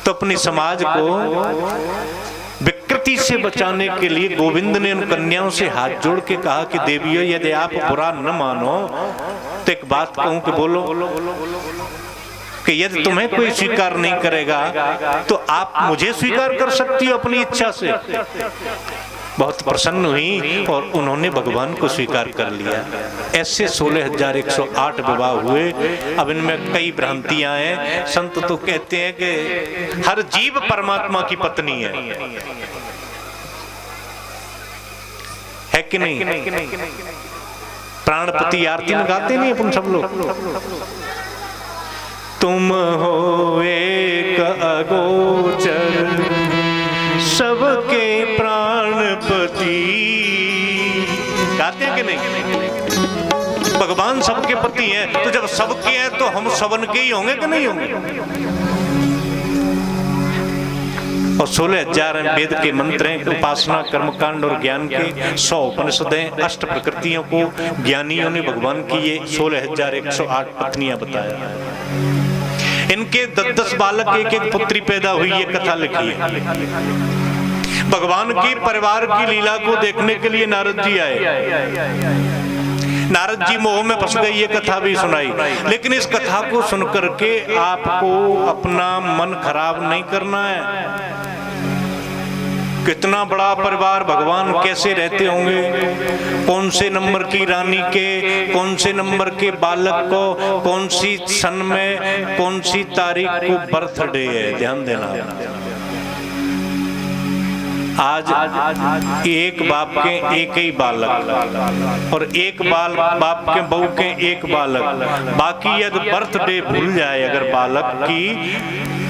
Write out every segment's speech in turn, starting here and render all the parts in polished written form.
तो अपनी समाज को विकृति से बचाने के लिए गोविंद ने उन कन्याओं से हाथ जोड़ के कहा कि देवियों, यदि आप बुरा न मानो तो एक बात कहूं कि बोलो, कि यदि तुम्हें कोई स्वीकार नहीं करेगा तो आप मुझे स्वीकार कर सकती हो अपनी इच्छा से। बहुत प्रसन्न हुई और उन्होंने भगवान को स्वीकार कर लिया। ऐसे 16,108 विवाह हुए। अब इनमें कई भ्रांतियां हैं। संत तो कहते हैं कि हर जीव परमात्मा की पत्नी है कि नहीं? प्राणपति आरती में गाते नहीं अपन सब लोग, तुम हो एक अगोचर सबके प्राणपति, गाते हैं कि नहीं? भगवान सबके पति हैं, तो जब सबके हैं तो हम सबन के ही होंगे कि नहीं होंगे? और 16,000 वेद के मंत्र हैं, उपासना, कर्मकांड और ज्ञान के 100 उपनिषद हैं। 8 प्रकृतियों को ज्ञानियों ने भगवान की ये 16,108 पत्नियां बताया। इनके 10-10 बालक, एक पुत्री पैदा हुई, ये कथा लिखी है। भगवान की परिवार की लीला को देखने के लिए नारद जी आए। नारद जी मोह में फंस गए, ये कथा भी सुनाई। लेकिन इस कथा को सुनकर के आपको अपना मन खराब नहीं करना है। कितना बड़ा परिवार, भगवान कैसे रहते होंगे, कौन से नंबर की रानी के, कौन से नंबर के बालक को, कौन सी सन में, कौन सी तारीख को बर्थडे है, ध्यान देना। आज एक बाप के एक ही बालक और एक बाप के बहू के एक बालक, बाकी यदि बर्थडे भूल जाए अगर बालक की,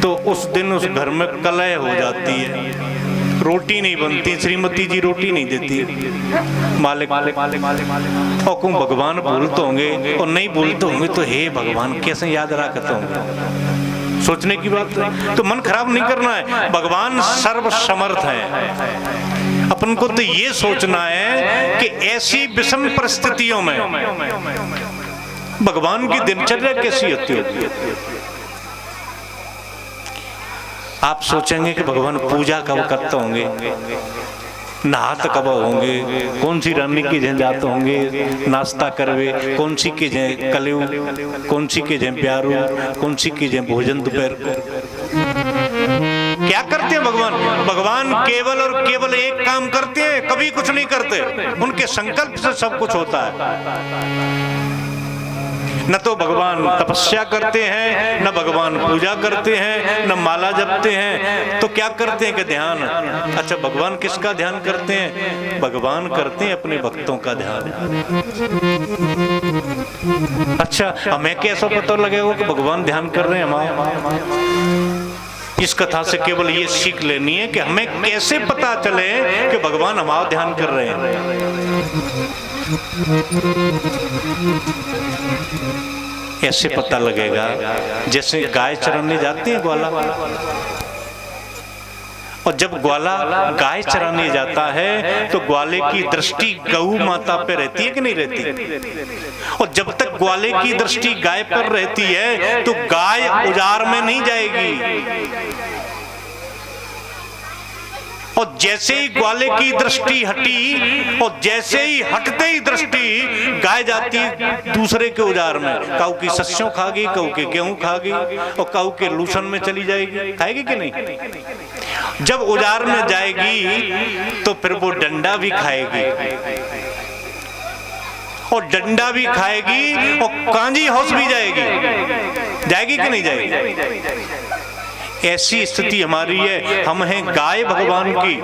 तो उस दिन उस घर में कलह हो जाती है, रोटी नहीं बनती, श्रीमती जी रोटी नहीं देती, मालिक और को भगवान भूलते होंगे, और नहीं भूलते होंगे तो हे भगवान कैसे याद रखते होंगे। सोचने की बात है, तो मन खराब नहीं करना है। भगवान सर्व समर्थ है। अपन को तो ये सोचना है कि ऐसी विषम परिस्थितियों में भगवान की दिनचर्या कैसी होती होगी। आप सोचेंगे कि भगवान पूजा कब करते होंगे, नहात कब होंगे, कौन सी रानी की जय जाते होंगे, नाश्ता करवे, कौन सी की जय कलेऊ, कौन सी की जय प्यारू, कौन सी की जय भोजन दोपहर को। क्या करते हैं भगवान? भगवान केवल और केवल एक काम करते हैं, कभी कुछ नहीं करते। उनके संकल्प से सब कुछ होता है। न तो भगवान तपस्या करते हैं, न भगवान पूजा करते हैं, न माला जपते हैं, तो क्या करते हैं कि ध्यान। अच्छा, भगवान किसका ध्यान करते हैं? भगवान करते हैं अपने भक्तों का ध्यान। अच्छा, हमें कैसा पता लगेगा कि भगवान ध्यान कर रहे हैं हमारा? इस कथा से केवल ये सीख लेनी है कि हमें कैसे पता चले कि भगवान हमारा ध्यान कर रहे हैं। ऐसे पता लगेगा जैसे गाय चराने जाती है ग्वाला, और जब ग्वाला गाय चराने जाता है तो ग्वाले की दृष्टि गऊ माता पे रहती है कि नहीं रहती? और जब तक ग्वाले की दृष्टि गाय पर रहती है तो गाय उजाड़ में नहीं जाएगी। और जैसे ही ग्वाले की दृष्टि हटी और जैसे ही हटते ही दृष्टि गाय जाती दूसरे के उजार में, काऊ की सस्यों खागी, काऊ के गेहूं खागी और काऊ के लूसन में चली जाएगी। खाएगी कि नहीं? जब उजार में जाएगी तो फिर वो डंडा भी खाएगी, और डंडा भी खाएगी और कांजी होश भी जाएगी। जाएगी कि नहीं जाएगी? ऐसी स्थिति हमारी है। हम हैं गाय भगवान की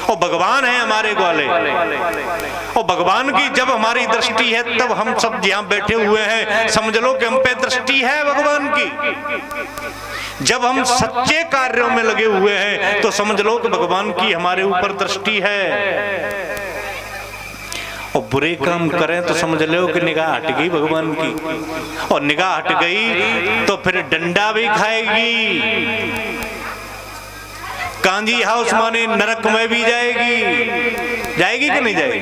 और भगवान है हमारे ग्वाले। और भगवान की जब हमारी दृष्टि है तब हम सब यहाँ बैठे हुए हैं, समझ लो कि हम पे दृष्टि है भगवान की। जब हम सच्चे कार्यों में लगे हुए हैं तो समझ लो कि भगवान की हमारे ऊपर दृष्टि है। और बुरे काम करें तो समझ लो कि निगाह हट गई भगवान की, और निगाह हट गई तो फिर डंडा भी खाएगी, कांजी हाउस माने नरक में भी जाएगी। जाएगी कि नहीं जाएगी?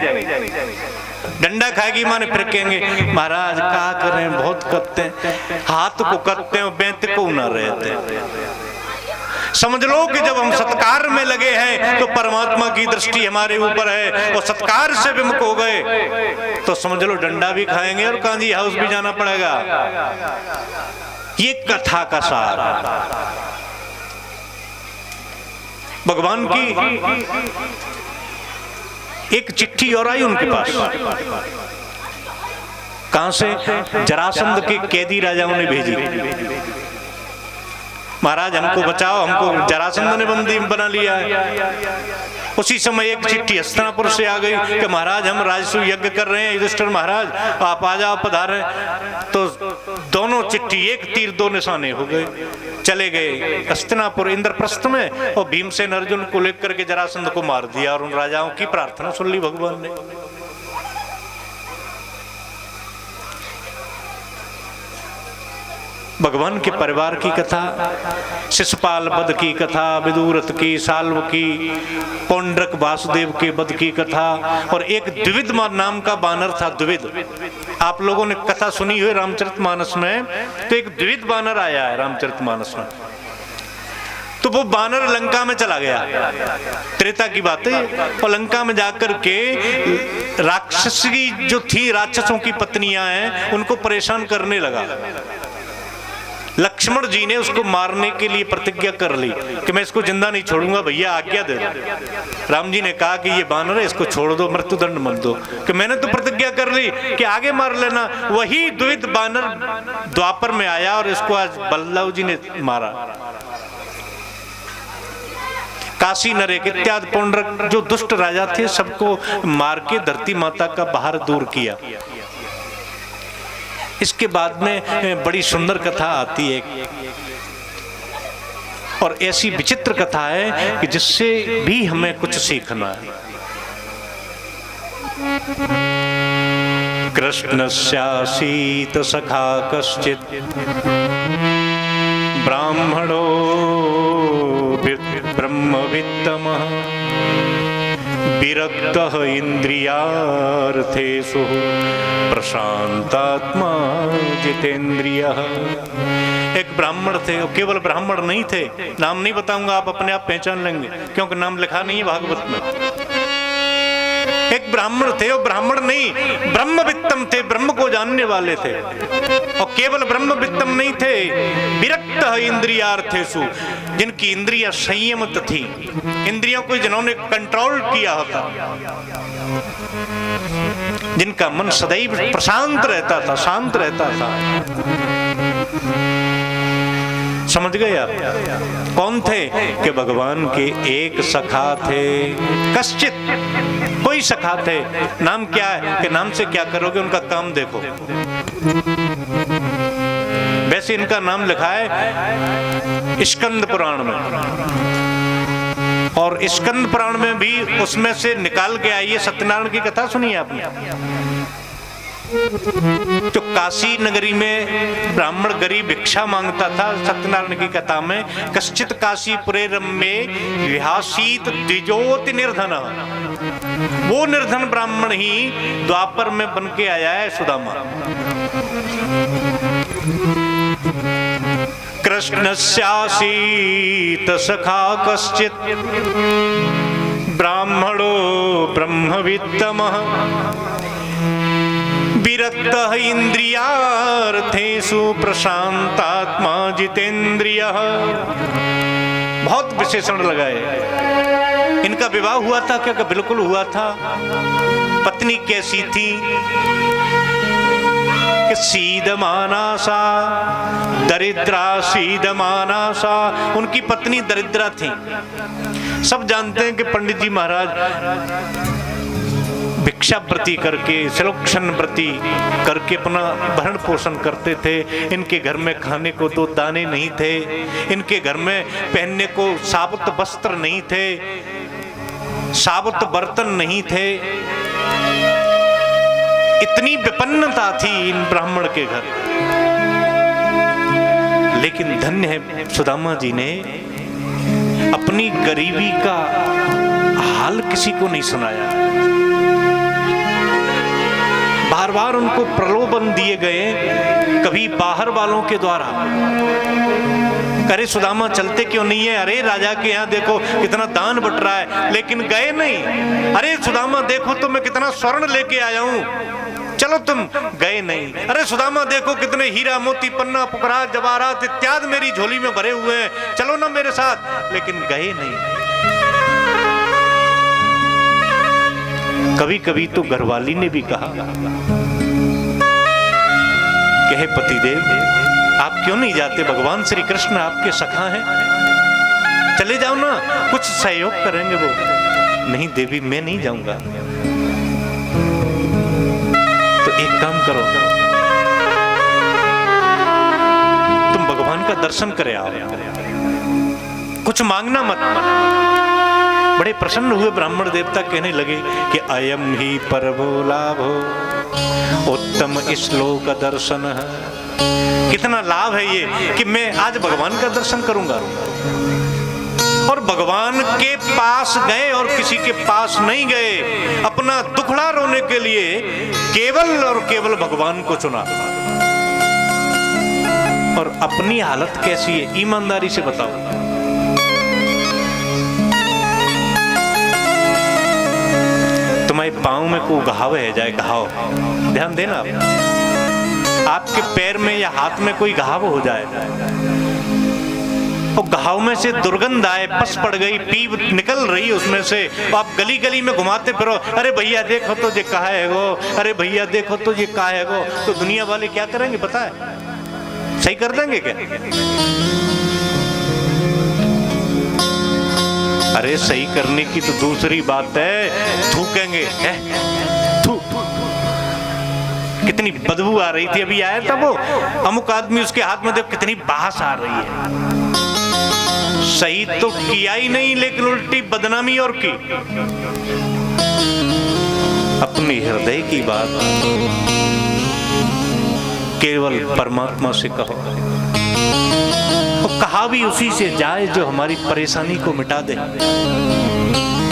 डंडा खाएगी माने फिर कहेंगे महाराज क्या करें, बहुत करते हैं, हाथ को करते हैं, बेंत को ना रहते। समझ लो कि जब हम सत्कार में लगे हैं तो परमात्मा की दृष्टि हमारे ऊपर है, और सत्कार से विमुख हो गए तो समझ लो डंडा भी खाएंगे और कांजी हाउस भी जाना पड़ेगा। ये कथा का सार। भगवान की एक चिट्ठी और आई उनके पास। कहां से? जरासंध के कैदी राजाओं ने भेजी, महाराज हमको बचाओ, हमको जरासंध ने बंदी बना लिया है। उसी समय एक चिट्ठी हस्तिनापुर से आ गई कि महाराज हम राजसूय यज्ञ कर रहे हैं, युधिष्ठिर महाराज आप आ जाओ, पधारे। तो दोनों चिट्ठी एक तीर दो निशाने हो गए, चले गए हस्तिनापुर इंद्रप्रस्थ में, और भीमसेन अर्जुन को लेकर के जरासंध को मार दिया, और उन राजाओं की प्रार्थना सुन ली भगवान ने। भगवान के परिवार की कथा, शिशुपाल वध की कथा, विदुरथ की, साल्व की, पौंड्रक वासुदेव के वध की कथा, और एक द्विविद नाम का बानर था। द्विविद, आप लोगों ने कथा सुनी हुई रामचरितमानस में, तो एक द्विविद बानर आया है रामचरितमानस में। तो वो बानर लंका में चला गया, त्रेता की बात है, और लंका में जाकर के राक्षसी जो थी, राक्षसों की पत्नियां हैं, उनको परेशान करने लगा। लक्ष्मण जी ने उसको मारने के लिए प्रतिज्ञा कर ली कि मैं इसको जिंदा नहीं छोड़ूंगा, भैया आज्ञा दे। राम जी ने कहा कि ये बानर है, इसको छोड़ दो, मृत्युदंड मत दो, कि मैंने तो प्रतिज्ञा कर ली कि आगे मार लेना। वही द्विविद बानर द्वापर में आया और इसको आज बलदाऊ जी ने मारा। काशी नरेक इत्यादि पौंड्रक जो दुष्ट राजा थे, सबको मार के धरती माता का बाहर दूर किया। इसके बाद में बड़ी सुंदर कथा आती है, और ऐसी विचित्र कथा है कि जिससे भी हमें कुछ सीखना है। कृष्णस्यासीत सखा कश्चित् ब्राह्मणो ब्रह्मवित्तमः विरक्तः इंद्रियार्थेषु प्रशांतात्मा जितेंद्रियः। एक ब्राह्मण थे, और केवल ब्राह्मण नहीं थे, नाम नहीं बताऊंगा, आप अपने आप पहचान लेंगे क्योंकि नाम लिखा नहीं है भागवत में। एक ब्राह्मण थे, और ब्राह्मण नहीं ब्रह्मवित्तम थे, ब्रह्म को जानने वाले थे, और केवल ब्रह्मवित्तम नहीं थे, विरक्त इंद्रियार्थेषु, जिनकी इंद्रियां संयमित थी, इंद्रियों को जिन्होंने कंट्रोल किया होता, जिनका मन सदैव प्रशांत रहता था, शांत रहता था। समझ गए आप? कौन थे? कि भगवान के एक सखा थे, कश्चित, कोई सखा थे। नाम क्या है? कि नाम से क्या करोगे, उनका काम देखो। वैसे इनका नाम लिखा है स्कंद पुराण में, और स्कंद पुराण में भी उसमें से निकाल के आई है। सत्यनारायण की कथा सुनी है आपने? तो काशी नगरी में ब्राह्मण गरीब भिक्षा मांगता था। सत्यनारायण की कथा में कश्चित काशीपुरे रम्ये विहासीत द्विजोति निर्धन, वो निर्धन ब्राह्मण ही द्वापर में बन के आया है सुदामा। कृष्णस्यासीत सखा कश्चित ब्राह्मणो ब्रह्मवित्तमः विरक्तः इंद्रियार्थेषु प्रशांतात्मा जितेंद्रियः। बहुत विशेषण लगाए। इनका विवाह हुआ था क्या? बिल्कुल हुआ था। पत्नी कैसी थी? कि सीदमाना सा, दरिद्रा सीदमाना सा। उनकी पत्नी दरिद्रा थी। सब जानते हैं कि पंडित जी महाराज भिक्षावृत्ति करके, सलोक्षण व्रती करके अपना भरण पोषण करते थे। इनके घर में खाने को दो दाने नहीं थे, इनके घर में पहनने को साबुत वस्त्र नहीं थे, साबुत बर्तन नहीं थे। इतनी विपन्नता थी इन ब्राह्मण के घर। लेकिन धन्य है सुदामा जी ने अपनी गरीबी का हाल किसी को नहीं सुनाया। बार बार उनको प्रलोभन दिए गए, कभी बाहर वालों के द्वारा, अरे सुदामा चलते क्यों नहीं है? अरे राजा के यहाँ देखो कितना दान बट रहा है, लेकिन गए नहीं। अरे सुदामा देखो तो मैं कितना स्वर्ण लेके आया हूं, चलो तुम गए नहीं। अरे सुदामा देखो कितने हीरा मोती पन्ना पुकरात जवाहरात इत्यादि मेरी झोली में भरे हुए हैं, चलो ना मेरे साथ, लेकिन गए नहीं। कभी कभी तो घरवाली ने भी कहा कि हे पतिदेव आप क्यों नहीं जाते, भगवान श्री कृष्ण आपके सखा हैं, चले जाओ ना, कुछ सहयोग करेंगे वो। नहीं देवी मैं नहीं जाऊंगा। तो एक काम करो, तुम भगवान का दर्शन करे आओ, कुछ मांगना मत। बड़े प्रसन्न हुए ब्राह्मण देवता, कहने लगे कि अयम ही परमो लाभो उत्तम श्लोक दर्शन। कितना लाभ है ये कि मैं आज भगवान का दर्शन करूंगा। और भगवान के पास गए और किसी के पास नहीं गए, अपना दुखड़ा रोने के लिए केवल और केवल भगवान को चुना। और अपनी हालत कैसी है ईमानदारी से बताओ। तुम्हारे पांव में कोई घाव है जाए, घाव ध्यान देना, आपके पैर में या हाथ में कोई घाव हो जाए और घाव में से दुर्गंध आए, पस पड़ गई, पीप निकल रही उसमें से, आप गली गली में घुमाते फिरो, अरे भैया देखो तो ये कहा है वो, अरे भैया देखो तो ये कहा है वो, तो दुनिया वाले क्या करेंगे पता है? सही कर देंगे क्या? अरे सही करने की तो दूसरी बात है, थूकेंगे। थू कितनी बदबू आ रही थी, अभी आया था वो अमुक आदमी, उसके हाथ में देखो कितनी बास आ रही है। सही तो किया ही नहीं, लेकिन उल्टी बदनामी और की। अपने हृदय की बात केवल परमात्मा से कहो, कहा भी उसी से जाए जो हमारी परेशानी को मिटा दे।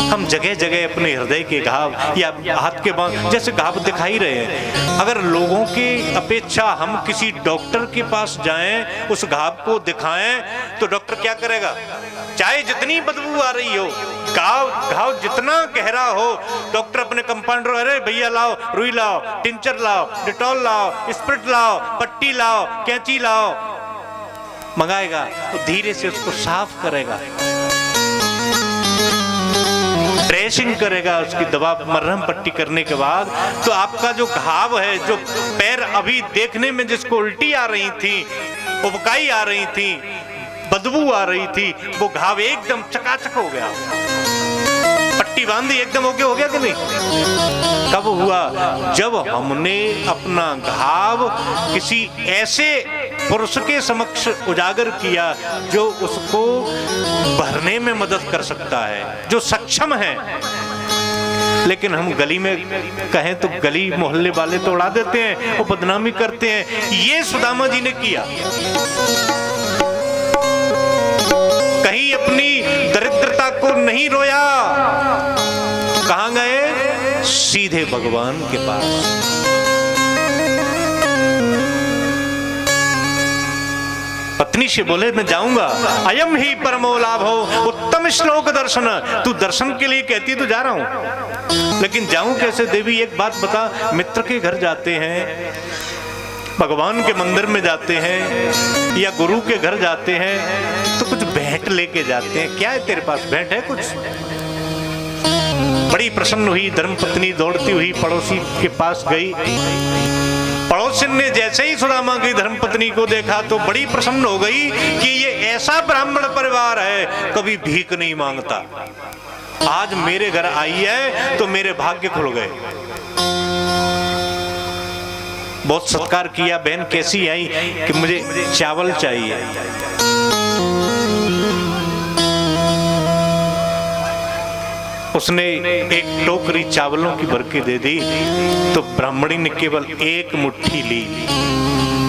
हम जगह जगह अपने हृदय के घाव या हाथ के बांध जैसे घाव दिखाई रहे हैं, अगर लोगों की अपेक्षा हम किसी डॉक्टर के पास जाएं, उस घाव को दिखाएं, तो डॉक्टर क्या करेगा? चाहे जितनी बदबू आ रही हो, घाव जितना गहरा हो, डॉक्टर अपने कंपाउंडर, अरे भैया लाओ रुई लाओ, टिंचर लाओ, डिटॉल लाओ, स्प्रिट लाओ, पट्टी लाओ, कैंची लाओ, मंगाएगा तो धीरे से उसको साफ करेगा, ड्रेसिंग करेगा, उसकी दवा मरहम पट्टी करने के बाद तो आपका जो घाव है, जो पैर अभी देखने में जिसको उल्टी आ रही थी, उबकाई आ रही थी, बदबू आ रही थी, वो घाव एकदम चकाचक हो गया। पट्टी बांधी एकदम ओके हो गया कि नहीं? कब हुआ? जब हमने अपना घाव किसी ऐसे पुरुष के समक्ष उजागर किया जो उसको भरने में मदद कर सकता है, जो सक्षम है। लेकिन हम गली में कहें तो गली मोहल्ले वाले तो उड़ा देते हैं, वो बदनामी करते हैं। ये सुदामा जी ने किया। कहीं अपनी दरिद्रता को नहीं रोया, कहां गए? सीधे भगवान के पास। पत्नी से बोले मैं जाऊंगा, अयम ही परमो लाभो उत्तम श्लोक दर्शन। तू दर्शन के लिए कहती तो जा रहा हूं, लेकिन जाऊं कैसे? देवी एक बात बता, मित्र के घर जाते हैं, भगवान के मंदिर में जाते हैं या गुरु के घर जाते हैं तो कुछ भेंट लेके जाते हैं। क्या है तेरे पास? भेंट है कुछ? बड़ी प्रसन्न हुई धर्मपत्नी, दौड़ती हुई पड़ोसी के पास गई। पड़ोसी ने जैसे ही सुदामा की धर्मपत्नी को देखा तो बड़ी प्रसन्न हो गई कि ये ऐसा ब्राह्मण परिवार है, कभी भीख नहीं मांगता, आज मेरे घर आई है तो मेरे भाग्य खुल गए। बहुत सत्कार किया। बहन कैसी आई? कि मुझे चावल चाहिए। उसने एक टोकरी चावलों की भर के दे दी तो ब्राह्मणी ने केवल एक मुट्ठी ली,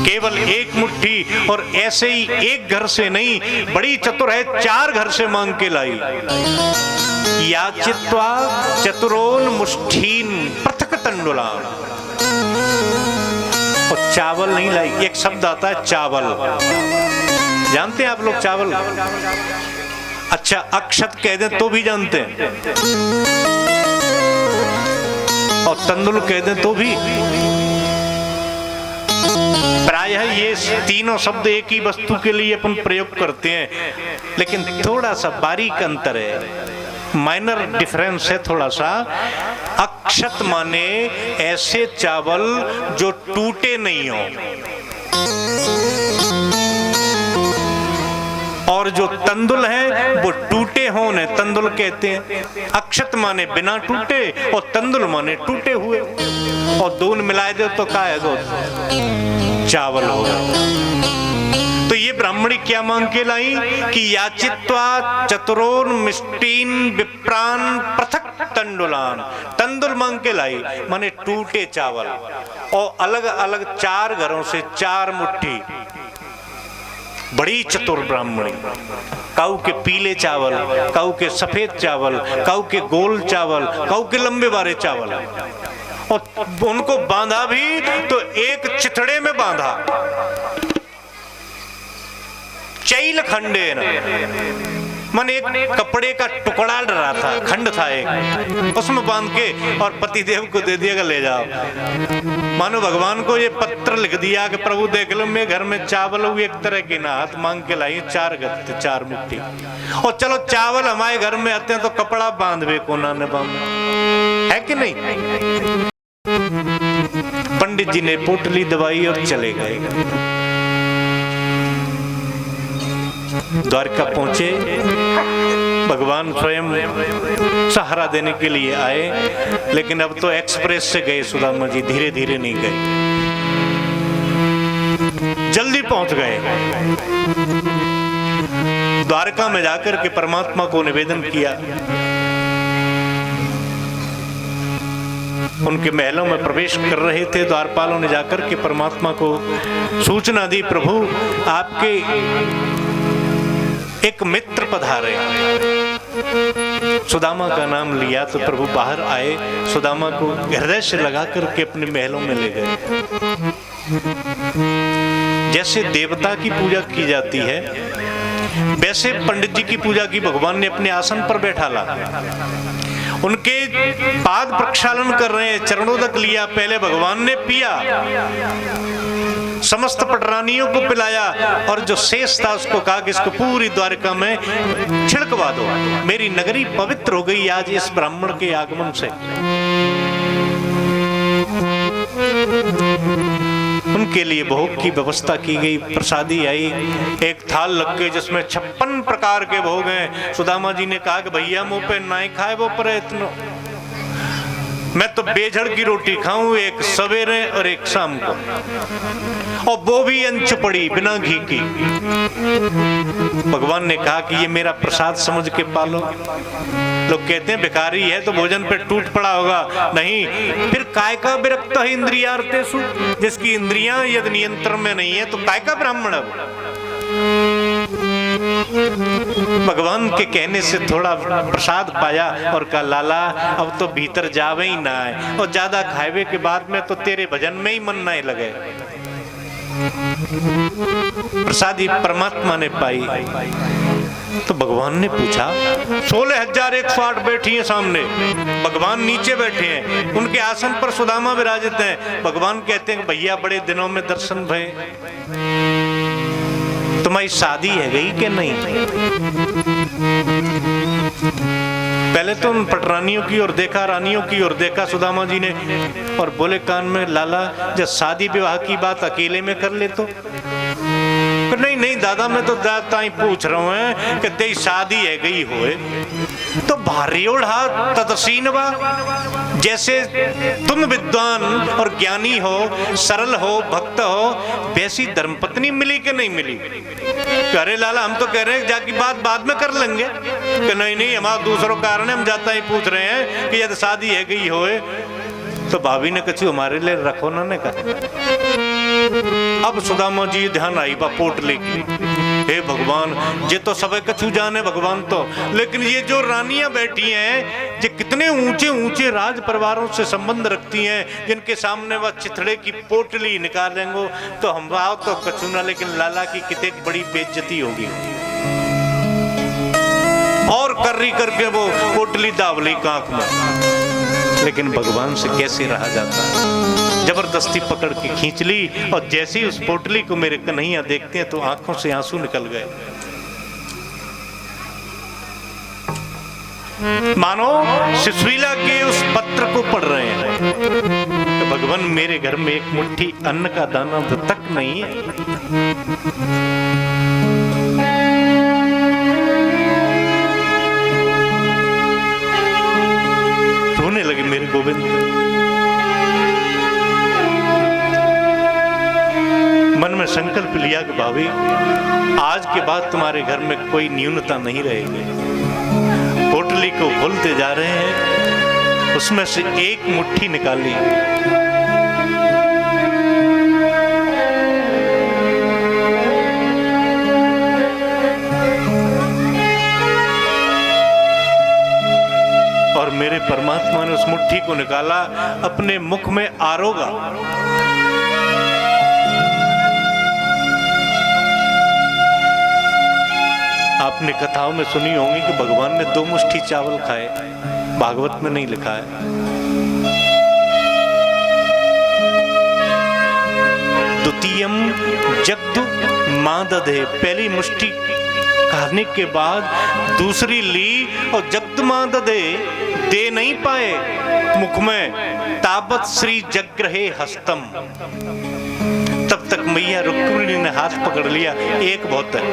केवल एक मुट्ठी, और ऐसे ही एक घर से नहीं, बड़ी चतुर है, 4 घर से मांग के लाई। याचित्वा चतुरोन मुष्ठीन पृथक तंडुलान। और चावल नहीं लाई, एक शब्द आता है चावल। जानते हैं आप लोग चावल? अच्छा, अक्षत कह दें तो भी जानते हैं, और तंदुल कह दें तो भी। प्रायः ये तीनों शब्द एक ही वस्तु के लिए अपन प्रयोग करते हैं, लेकिन थोड़ा सा बारीक अंतर है, माइनर डिफरेंस है थोड़ा सा। अक्षत माने ऐसे चावल जो टूटे नहीं हो, और जो तंदुल है वो टूटे हों ने तंदुल कहते हैं। अक्षत माने बिना टूटे और तंदुल माने टूटे हुए, और दोनों मिलाए दो तो क्या है, दो चावल होगा। तो ये ब्राह्मणी क्या मांग के लाई कि याचित्वा चतुरोन मिष्टीन विप्रान पृथक तंडुलान, तंदुल मांग के लाई माने टूटे चावल, और अलग अलग 4 घरों से 4 मुट्ठी। बड़ी चतुर ब्राह्मणी, काऊ के पीले चावल, काऊ के सफेद चावल, काऊ के गोल चावल, काऊ के लंबे बारे चावल, और उनको बांधा भी तो एक चिथड़े में बांधा, चैल खंडे न, मन एक कपड़े का टुकड़ा डरा था, खंड था एक, उसमें बांध के और पतिदेव को दे दिया, ले जाओ। मानो भगवान को ये पत्र लिख दिया कि प्रभु देख लो, मैं घर में चावल हूँ एक तरह की ना, हाथ मांग के लाई 4 गत्ते 4 मुट्ठी, और चलो चावल हमारे घर में आते हैं तो कपड़ा बांधवे कोना ने बांध, है कि नहीं? पंडित जी ने पोटली दवाई और चले गए। द्वारका पहुंचे, भगवान स्वयं सहारा देने के लिए आए, लेकिन अब तो एक्सप्रेस से गए सुदामा जी, धीरे धीरे नहीं गए, जल्दी पहुंच गए। द्वारका में जाकर के परमात्मा को निवेदन किया, उनके महलों में प्रवेश कर रहे थे। द्वारपालों ने जाकर के परमात्मा को सूचना दी, प्रभु आपके एक मित्र पधारे। सुदामा का नाम लिया तो प्रभु बाहर आए, सुदामा को हृदय से लगा करके अपने महलों में ले गए। जैसे देवता की पूजा की जाती है, वैसे पंडित जी की पूजा की भगवान ने अपने आसन पर बैठा ला, उनके पाद प्रक्षालन कर रहे हैं, चरणोदक लिया, पहले भगवान ने पिया, समस्त पटरानियों को पिलाया, और जो शेष था उसको कहा कि इसको पूरी द्वारका में छिड़कवा दो, मेरी नगरी पवित्र हो गई आज इस ब्राह्मण के आगमन से। उनके लिए भोग की व्यवस्था की गई, प्रसादी आई, एक थाल लग गई जिसमें 56 प्रकार के भोग हैं। सुदामा जी ने कहा कि भैया मुंह पे ना खाए वो प्रयत्न, मैं तो बेझड़ की रोटी खाऊं, एक सवेरे और एक शाम को, और वो भी अंचपड़ी बिना घी की। भगवान ने कहा कि ये मेरा प्रसाद समझ के पालो। लोग कहते हैं भिखारी है तो भोजन पे टूट पड़ा होगा, नहीं, फिर काय का विरक्त है इंद्रियार्थेषु, जिसकी इंद्रियां यदि नियंत्रण में नहीं है तो काय का ब्राह्मण है। भगवान के कहने से थोड़ा प्रसाद पाया और कहा लाला अब तो भीतर जावे ही ना है, और ज्यादा खावे के बाद में तो तेरे भजन में ही मन नहीं लगे। प्रसादी परमात्मा ने पाई तो भगवान ने पूछा, 16,108 बैठी हैं सामने, भगवान नीचे बैठे हैं, उनके आसन पर सुदामा विराजित हैं। भगवान कहते हैं भैया बड़े दिनों में दर्शन भय, तुम्हारी शादी है गई कि नहीं? पहले तो उन पटरानियों की ओर देखा, रानियों की ओर देखा सुदामा जी ने, और बोले कान में, लाला जब शादी विवाह की बात अकेले में कर ले तो? नहीं नहीं दादा, मैं तो दादा ही पूछ रहा हूँ कि तेरी शादी है गई होए तो भारी ओढ़ा तदसीन बा, जैसे तुम विद्वान और ज्ञानी हो, सरल हो, भक्त हो, वैसी धर्मपत्नी मिली कि नहीं मिली? अरे लाला हम तो कह रहे हैं जाकी बात बाद में कर लेंगे, कि नहीं नहीं हमारा दूसरों कारण है, हम जाता ही पूछ रहे हैं कि यदि शादी है गई होए तो भाभी ने कछु हमारे लिए रखो ना ने कहा। अब सुदामा जी ध्यान आई बा पोटली की, हे भगवान, ये तो सब कछु जाने भगवान तो, लेकिन ये जो रानियां बैठी हैं, ये कितने ऊंचे ऊंचे राज परिवारों से संबंध रखती हैं, जिनके सामने वह चिथड़े की पोटली निकालेंगे तो हम आओ तो कछु ना, लेकिन लाला की कितने बड़ी बेइज्जती होगी। और कर्री करके वो पोटली दावली कांख में, लेकिन भगवान से कैसे रहा जाता। जबरदस्ती पकड़ के खींच ली, और जैसे ही उस पोटली को मेरे कन्हैया देखते हैं तो आंखों से आंसू निकल गए। मानो सुशीला के उस पत्र को पढ़ रहे हैं तो भगवान, मेरे घर में एक मुट्ठी अन्न का दाना तक नहीं है। रोने लगे मेरे गोविंद। मन में संकल्प लिया कि भाभी, आज के बाद तुम्हारे घर में कोई न्यूनता नहीं रहेगी। पोटली को खोलते जा रहे हैं, उसमें से एक मुट्ठी निकाली, और मेरे परमात्मा ने उस मुट्ठी को निकाला, अपने मुख में आरोगा। आपने कथाओं में सुनी होंगी कि भगवान ने 2 मुट्ठी चावल खाए, भागवत में नहीं लिखा है। द्वितीयम जग्दु मादधे, पहली मुट्ठी खाने के बाद दूसरी ली और जग्दु मादधे, दे नहीं पाए मुख में, ताबत श्री जग्रहे हस्तम, तब तक मैया रुक्मिणी ने हाथ पकड़ लिया, एक बहुत है।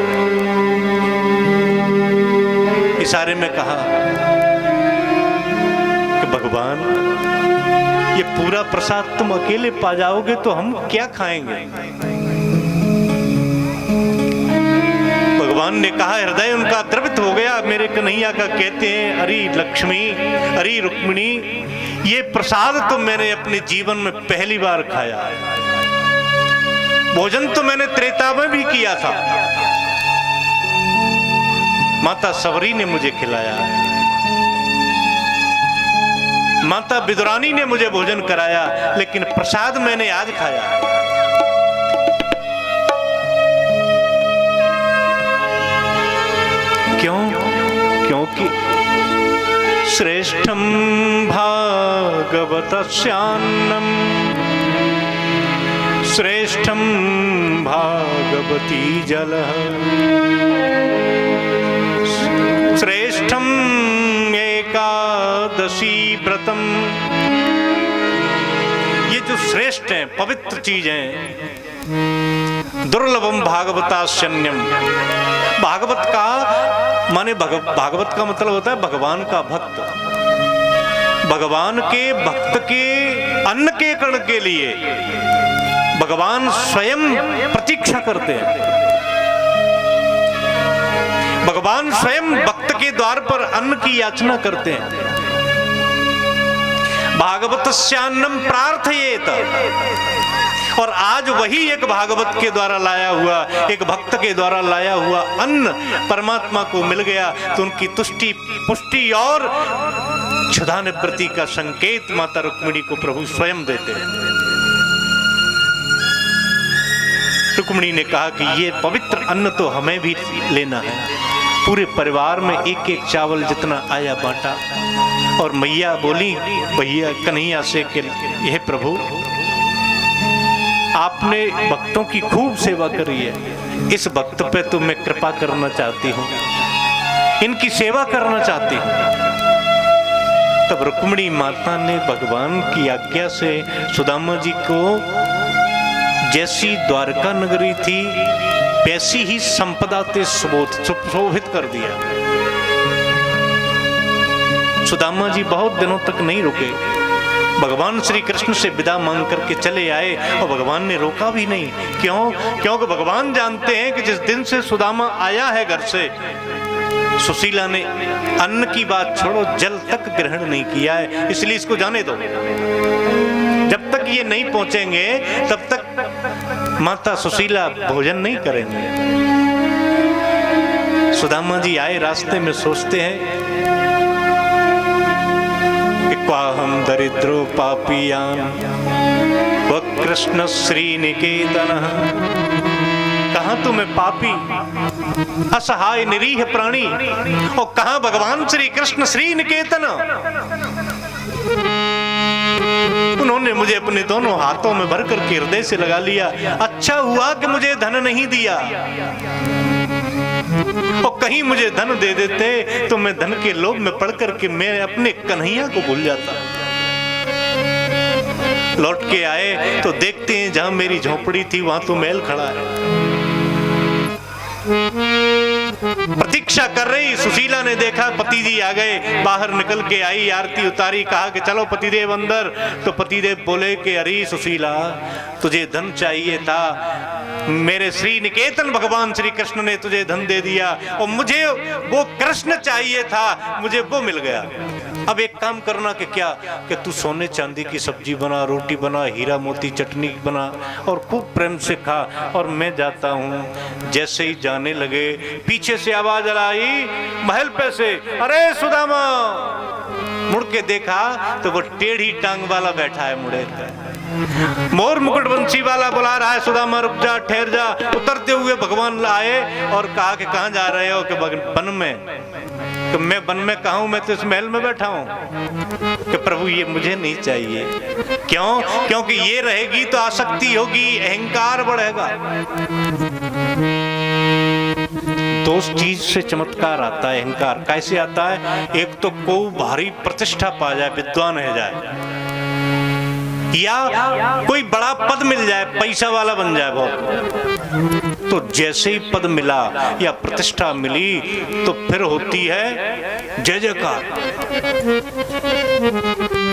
इशारे में कहा कि भगवान, ये पूरा प्रसाद तुम अकेले पा जाओगे तो हम क्या खाएंगे। भगवान ने कहा, हृदय उनका द्रवित हो गया मेरे कन्हैया का। कहते हैं, अरे लक्ष्मी, अरे रुक्मिणी, ये प्रसाद तो मैंने अपने जीवन में पहली बार खाया। भोजन तो मैंने त्रेता में भी किया था, माता सवरी ने मुझे खिलाया, माता विदुरानी ने मुझे भोजन कराया, लेकिन प्रसाद मैंने आज खाया। क्यों? क्योंकि श्रेष्ठम भागवतस्यान्नम, श्रेष्ठम भागवती जलः, श्रेष्ठम एकादशी व्रतम। ये जो श्रेष्ठ है, पवित्र चीज है, दुर्लभम भागवतास्यन्यम। भागवत का माने भागवत का मतलब होता है भगवान का भक्त। भगवान के भक्त के अन्न के कण के लिए भगवान स्वयं प्रतीक्षा करते हैं। भगवान स्वयं भक्त के द्वार पर अन्न की याचना करते हैं। भागवतस्यान्नम प्रार्थयेत, और आज वही एक भागवत के द्वारा लाया हुआ, एक भक्त के द्वारा लाया हुआ अन्न परमात्मा को मिल गया तो उनकी तुष्टि पुष्टि और क्षुधा निवृत्ति का संकेत माता रुक्मिणी को प्रभु स्वयं देते हैं। रुक्मिणी ने कहा कि ये पवित्र अन्न तो हमें भी लेना है। पूरे परिवार में एक एक चावल जितना आया बांटा, और मैया बोली भैया कन्हैया से कि यह प्रभु, आपने भक्तों की खूब सेवा करी है, इस भक्त पे तो मैं कृपा करना चाहती हूँ, इनकी सेवा करना चाहती हूँ। तब रुक्मिणी माता ने भगवान की आज्ञा से सुदामा जी को जैसी द्वारका नगरी थी वैसी ही संपदा से सुशोभित कर दिया। सुदामा जी बहुत दिनों तक नहीं रुके, भगवान श्री कृष्ण से विदा मांग करके चले आए और भगवान ने रोका भी नहीं। क्यों? क्योंकि भगवान जानते हैं कि जिस दिन से सुदामा आया है घर से, सुशीला ने अन्न की बात छोड़ो जल तक ग्रहण नहीं किया है, इसलिए इसको जाने दो। जब तक ये नहीं पहुंचेंगे तब तक माता सुशीला भोजन नहीं करेंगे। सुदामा जी आए, रास्ते में सोचते हैं कि क्वाहम दरिद्रो पापियान व कृष्ण श्री निकेतन। कहां तो मैं पापी असहाय निरीह प्राणी और कहां भगवान श्री कृष्ण श्री निकेतन। उन्होंने मुझे अपने दोनों हाथों में भर करके हृदय से लगा लिया। अच्छा हुआ कि मुझे धन नहीं दिया, और कहीं मुझे धन दे देते तो मैं धन के लोभ में पड़ करके मैं अपने कन्हैया को भूल जाता। लौट के आए तो देखते हैं जहां मेरी झोपड़ी थी वहां तो महल खड़ा है। प्रतीक्षा कर रही सुशीला ने देखा पति जी आ गए, बाहर निकल के आई, आरती उतारी, कहा कि चलो पतिदेव अंदर। तो पतिदेव बोले कि अरे सुशीला, तुझे धन चाहिए था, मेरे श्री निकेतन भगवान श्री कृष्ण ने तुझे धन दे दिया, और मुझे वो कृष्ण चाहिए था, मुझे वो मिल गया। अब एक काम करना कि क्या कि तू सोने चांदी की सब्जी बना, रोटी बना, हीरा मोती चटनी बना और खूब प्रेम से खा, और मैं जाता हूँ। जैसे ही जाने लगे पीछे से आवाज आई महल पे से, अरे सुदामा। मुड़ के देखा तो वो टेढ़ी टांग वाला बैठा है, मुड़े मोर मुकुट बंसी वाला बुला रहा है, सुदामा रुक जा, ठहर जा। उतरते हुए भगवान आए और कहा कि कहाँ जा रहे हो? कि वन में। तो मैं वन में कहा हूं, मैं तो इस महल में बैठा हूं। कि प्रभु ये मुझे नहीं चाहिए। क्यों? क्योंकि ये रहेगी तो आसक्ति होगी, अहंकार बढ़ेगा। तो उस चीज से चमत्कार आता है। अहंकार कैसे आता है? एक तो को भारी प्रतिष्ठा पा जाए, विद्वान है जाए, या कोई बड़ा पद मिल जाए, पैसा वाला बन जाए बहुत। तो जैसे ही पद मिला या प्रतिष्ठा मिली तो फिर होती है जय जयकार,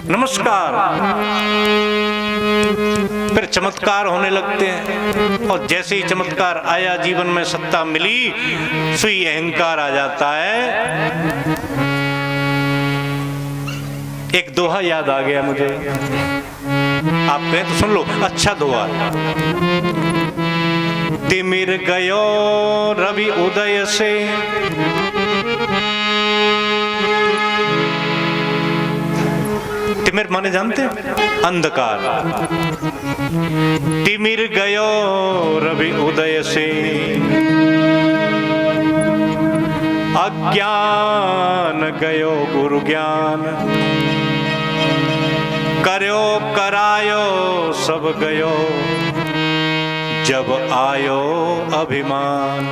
नमस्कार, फिर चमत्कार होने लगते हैं। और जैसे ही चमत्कार आया, जीवन में सत्ता मिली, सुई अहंकार आ जाता है। एक दोहा याद आ गया मुझे, आप कहें तो सुन लो, अच्छा दोहा। तिमिर गयो रवि उदय से, तिमिर माने जानते हैं? अंधकार। तिमिर गयो रवि उदय से, अज्ञान गयो गुरु ज्ञान, करयो करायो सब गयो, जब आयो अभिमान।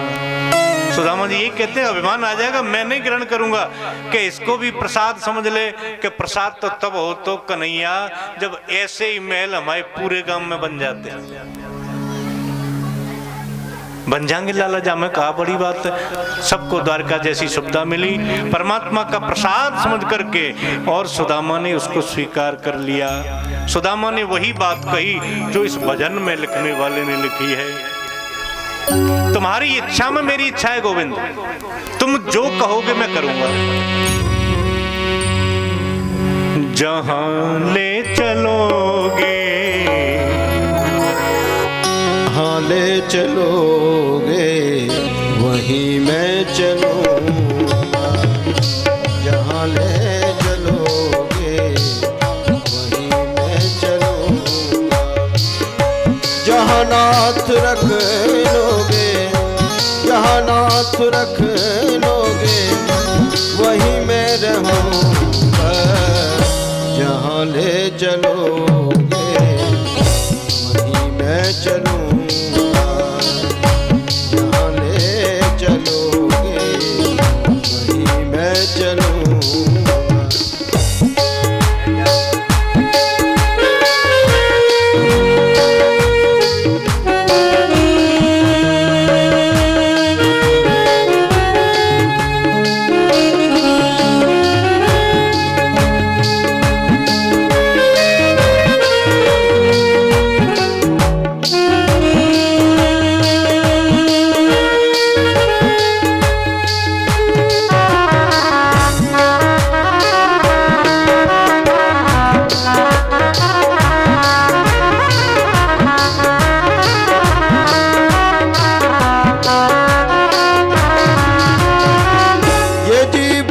सुदामा जी ये कहते हैं अभिमान आ जाएगा, मैं नहीं ग्रहण करूंगा। कि इसको भी प्रसाद समझ ले, कि प्रसाद तो तब हो तो कन्हैया जब ऐसे ही महल हमारे पूरे गांव में बन जाते हैं। बन जाएंगे लाला जा, मैं कहा बड़ी बात है। सबको द्वारका जैसी सुविधा मिली, परमात्मा का प्रसाद समझ करके, और सुदामा ने उसको स्वीकार कर लिया। सुदामा ने वही बात कही जो इस भजन में लिखने वाले ने लिखी है। तुम्हारी इच्छा में मेरी इच्छा है गोविंद, तुम जो कहोगे मैं करूंगा। जहां ले चलोगे, हाँ ले चलोगे, वहीं मैं चलूंगा। जहाँ ले चलोगे, वहीं मैं चलूंगा। जहाँ नाथ रख लोगे, जहाँ नाथ रख लोगे, वहीं मैं रहूंगा। जहाँ ले चलोगे, वहीं मैं चलूंगा। जहाँ ले चलोगे, वहीं मैं चलूंगा।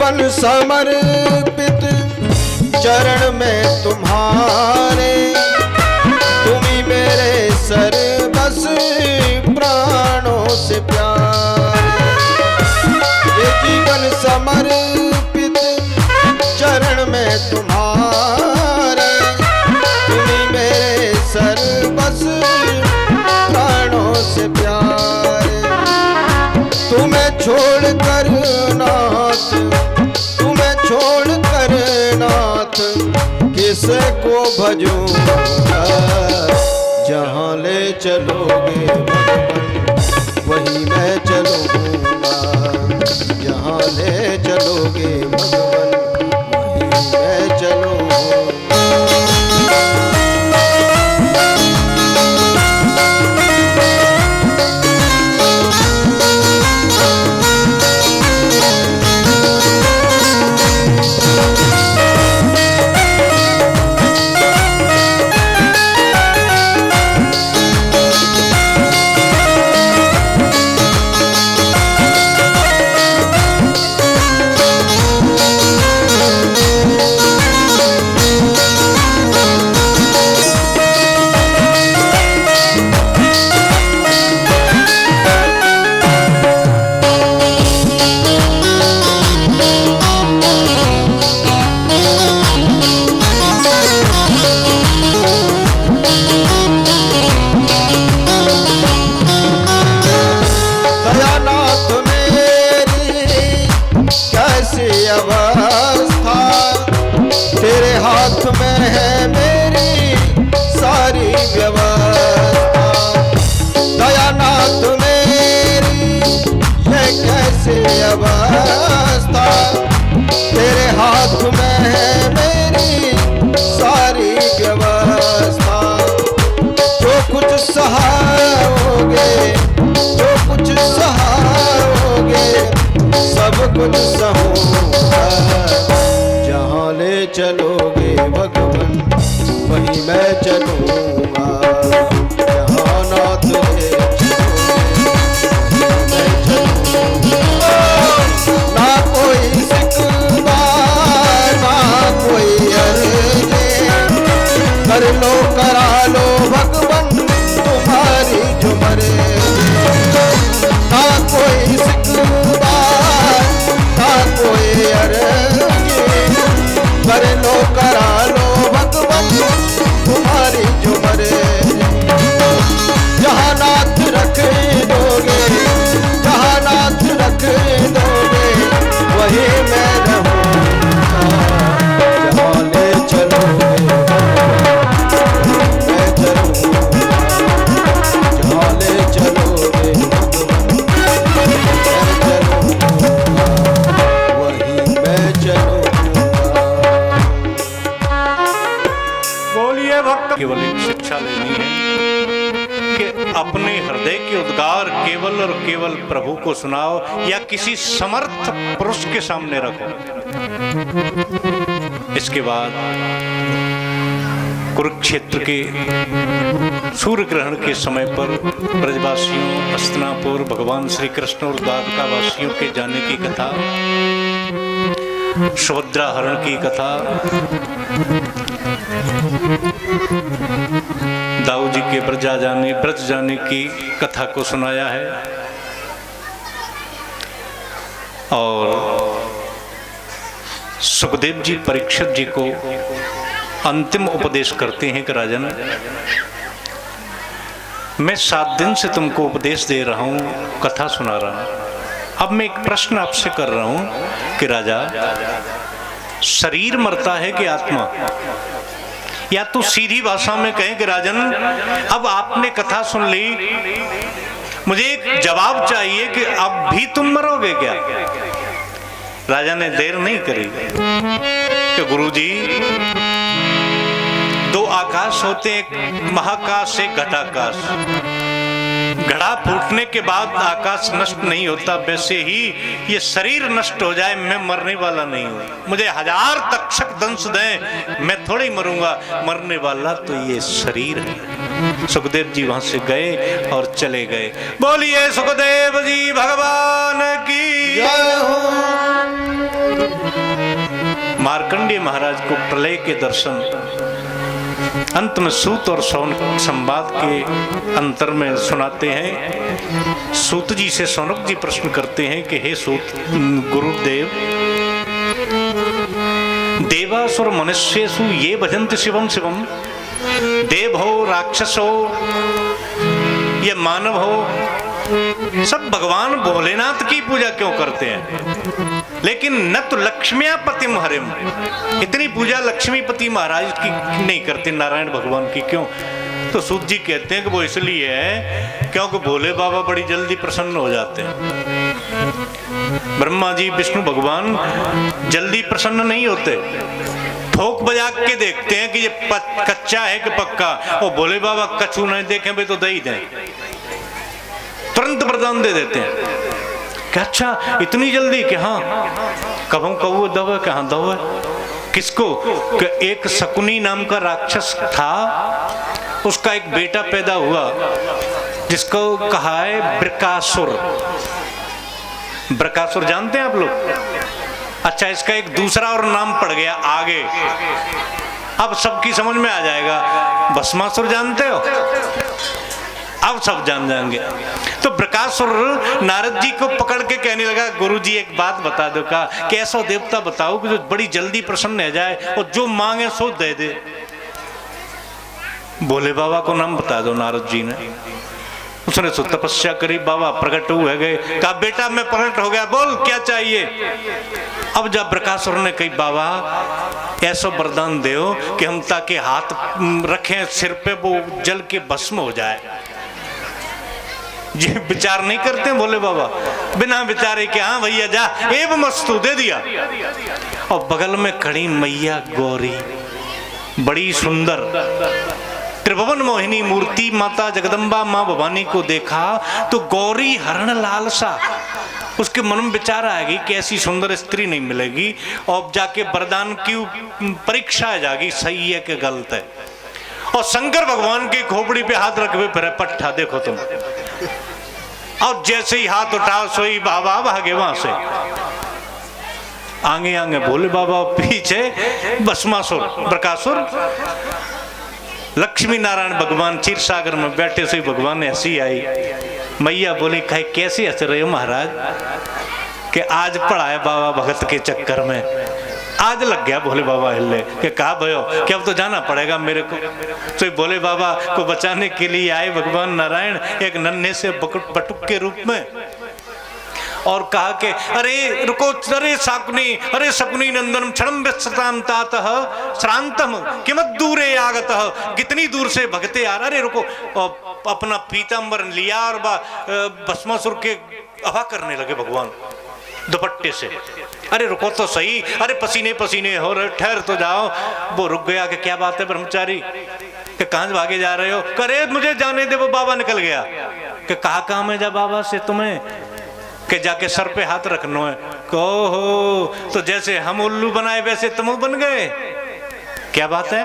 जीवन समर्पित चरण में तुम्हारे, तुम्ही मेरे सर्वस प्राणों से प्यारे। ये जीवन समर्पित चरण में तुम्हारे, तुम्ही मेरे सर्वस प्राणों से प्यारे। तुम्हें छोड़ कर नाथ, तुम्हें छोड़ कर नाथ किसको भजूंगा। जहाँ ले चलोगे भगवान वहीं मैं चलूँगा। जहाँ ले चलोगे भगवान वहीं मैं चलूँगा। अवस्था तेरे हाथ में है मेरी सारी व्यवस्था। दयानाथ मेरी ये कैसे अवस्था, तेरे हाथ में है मेरी सारी व्यवस्था। जो कुछ सहाओगे, जो कुछ सहाओगे सब कुछ सहूँगा। जहाँ ले चलोगे भगवान वहीं मैं चलूँगा। जहाँ नाथ ले चलोगे मैं चलूँगा। ना कोई शिकवा ना कोई अर्ज़ी, कर लो करा लो भगवान तुम्हारी जो मर्ज़ी। ना कोई शिकवा ना कोई अर्ज़ी, कर लो करा लो भगवान तुम्हारी जो मर्ज़ी। जहाँ नाथ रख दोगे, जहाँ नाथ रख दोगे वहीं मैं रहूँगा। जहाँ ले चलोगे मैं चलूँगा। जहाँ ले चलोगे वहीं मैं चलूँगा। बोलिए भक्त। केवल एक शिक्षा लेनी है कि अपने हृदय के उद्गार केवल और केवल प्रभु को सुनाओ या किसी समर्थ पुरुष के सामने रखो। इसके बाद कुरुक्षेत्र के सूर्य ग्रहण के समय पर ब्रजवासियों, हस्तिनापुर, भगवान श्री कृष्ण और द्वारका वासियों के जाने की कथा, सुभद्रा हरण की कथा, दाऊ जी के ब्रज जाने की कथा को सुनाया है। और सुखदेव जी परीक्षित जी को अंतिम उपदेश करते हैं कि राजन, मैं 7 दिन से तुमको उपदेश दे रहा हूं, कथा सुना रहा हूं। अब मैं एक प्रश्न आपसे कर रहा हूं कि राजा, शरीर मरता है कि आत्मा? या तो सीधी भाषा में कहें कि राजन, अब आपने कथा सुन ली, मुझे एक जवाब चाहिए कि अब भी तुम मरोगे क्या? राजा ने देर नहीं करी कि गुरुजी, 2 आकाश होते हैं, एक महाकाश एक घटाकाश। घड़ा फूटने के बाद आकाश नष्ट नहीं होता, वैसे ही ये शरीर नष्ट हो जाए मैं मरने वाला नहीं हूं। मुझे 1000 तक्षक दंश दें मैं थोड़े ही मरूंगा, मरने वाला तो ये शरीर है। सुखदेव जी वहां से गए और चले गए। बोलिए सुखदेव जी भगवान की जय हो। मार्कंडेय महाराज को प्रलय के दर्शन अंत में सूत और शौनक संवाद के अंतर में सुनाते हैं। सूत जी से शौनक जी प्रश्न करते हैं कि हे सूत गुरुदेव, देवासुर मनुष्येषु ये भजन्ति शिवम शिवम, देव हो राक्षस हो या मानव हो, सब भगवान भोलेनाथ की पूजा क्यों करते हैं, लेकिन न तो लक्ष्मिया पतिम हरिम, इतनी पूजा लक्ष्मीपति महाराज की नहीं करते, नारायण भगवान की क्यों? तो सूत जी कहते हैं कि वो इसलिए है क्योंकि भोले बाबा बड़ी जल्दी प्रसन्न हो जाते हैं। ब्रह्मा जी विष्णु भगवान जल्दी प्रसन्न नहीं होते, ठोक बजा के देखते हैं कि ये कच्चा है कि पक्का, और भोले बाबा कछू नहीं देखें भी तो दही दें, तुरंत वरदान दे देते हैं कि अच्छा इतनी जल्दी कि हाँ कबों कबू दव है, कहाँ दव है किसको? कि एक शकुनी नाम का राक्षस था, उसका एक बेटा पैदा हुआ जिसको कहा है बृकासुर। बृकासुर जानते हैं आप लोग? अच्छा, इसका एक दूसरा और नाम पड़ गया आगे, अब सबकी समझ में आ जाएगा। भस्मासुर जानते हो? अब सब जान जाएंगे। तो बृकासुर नारद जी को पकड़ के कहने लगा, गुरु जी एक बात बता दो का कि ऐसा देवता बताओ कि जो बड़ी जल्दी प्रसन्न हो जाए और जो मांगे सो दे दे। भोले बाबा को नाम बता दो। नारद जी ने उसने तो तपस्या करी, बाबा प्रकट हुए गए, कहा बेटा मैं प्रकट हो गया, बोल क्या चाहिए। अब जब बृकासुर ने कही बाबा ऐसा वरदान दो कि हम ताकि हाथ रखें सिर पे वो जल के भस्म हो जाए। ये विचार नहीं करते भोले बाबा, बिना विचारे कि हाँ भैया जा, एवं मस्तु दे दिया। और बगल में खड़ी मैया गौरी, बड़ी सुंदर त्रिभुवन मोहिनी मूर्ति माता जगदम्बा माँ भवानी को देखा तो गौरी हरण लालसा, उसके मन में विचार आएगी कि ऐसी सुंदर स्त्री नहीं मिलेगी, और जाके वरदान की परीक्षा आ जाएगी सही है कि गलत है। और शंकर भगवान की खोपड़ी पे हाथ रखे फिर पट्टा देखो तुम, और जैसे ही हाथ उठाओ सोई बाबा भागे वहां से। आगे आगे भोले बाबा, पीछे भस्मासुर बृकासुर। लक्ष्मी नारायण भगवान क्षीर सागर में बैठे से भगवान ने हंसी आई। मैया बोली कहे कैसे हंस रहे हो महाराज? कि आज पड़ा है बाबा भगत के चक्कर में, आज लग गया भोले बाबा हिले। कि कहा भयो कि अब तो जाना पड़ेगा मेरे को। तो भोले बाबा को बचाने के लिए आए भगवान नारायण एक नन्हे से बटुक के रूप में, और कहा कि अरे रुको, अरे शकुनी नंदनम क्षणम व्यस्तताम तातः श्रांतम किमत दूरे आगतः, कितनी दूर से भगते यार, अरे रुको। अपना पीतांबर लिया और भस्मासुर के हवा करने लगे भगवान दुपट्टे से। अरे रुको तो सही, अरे पसीने पसीने हो रहे, ठहर तो जाओ। वो रुक गया कि क्या बात है ब्रह्मचारी, कि कहाँ भागे जा रहे हो? करे मुझे जाने दे। वो बाबा निकल गया कि कहा काम है जा बाबा से तुम्हें, कि जाके सर पे हाथ रखना है। कहो तो जैसे हम उल्लू बनाए वैसे तुम बन गए, क्या बात है?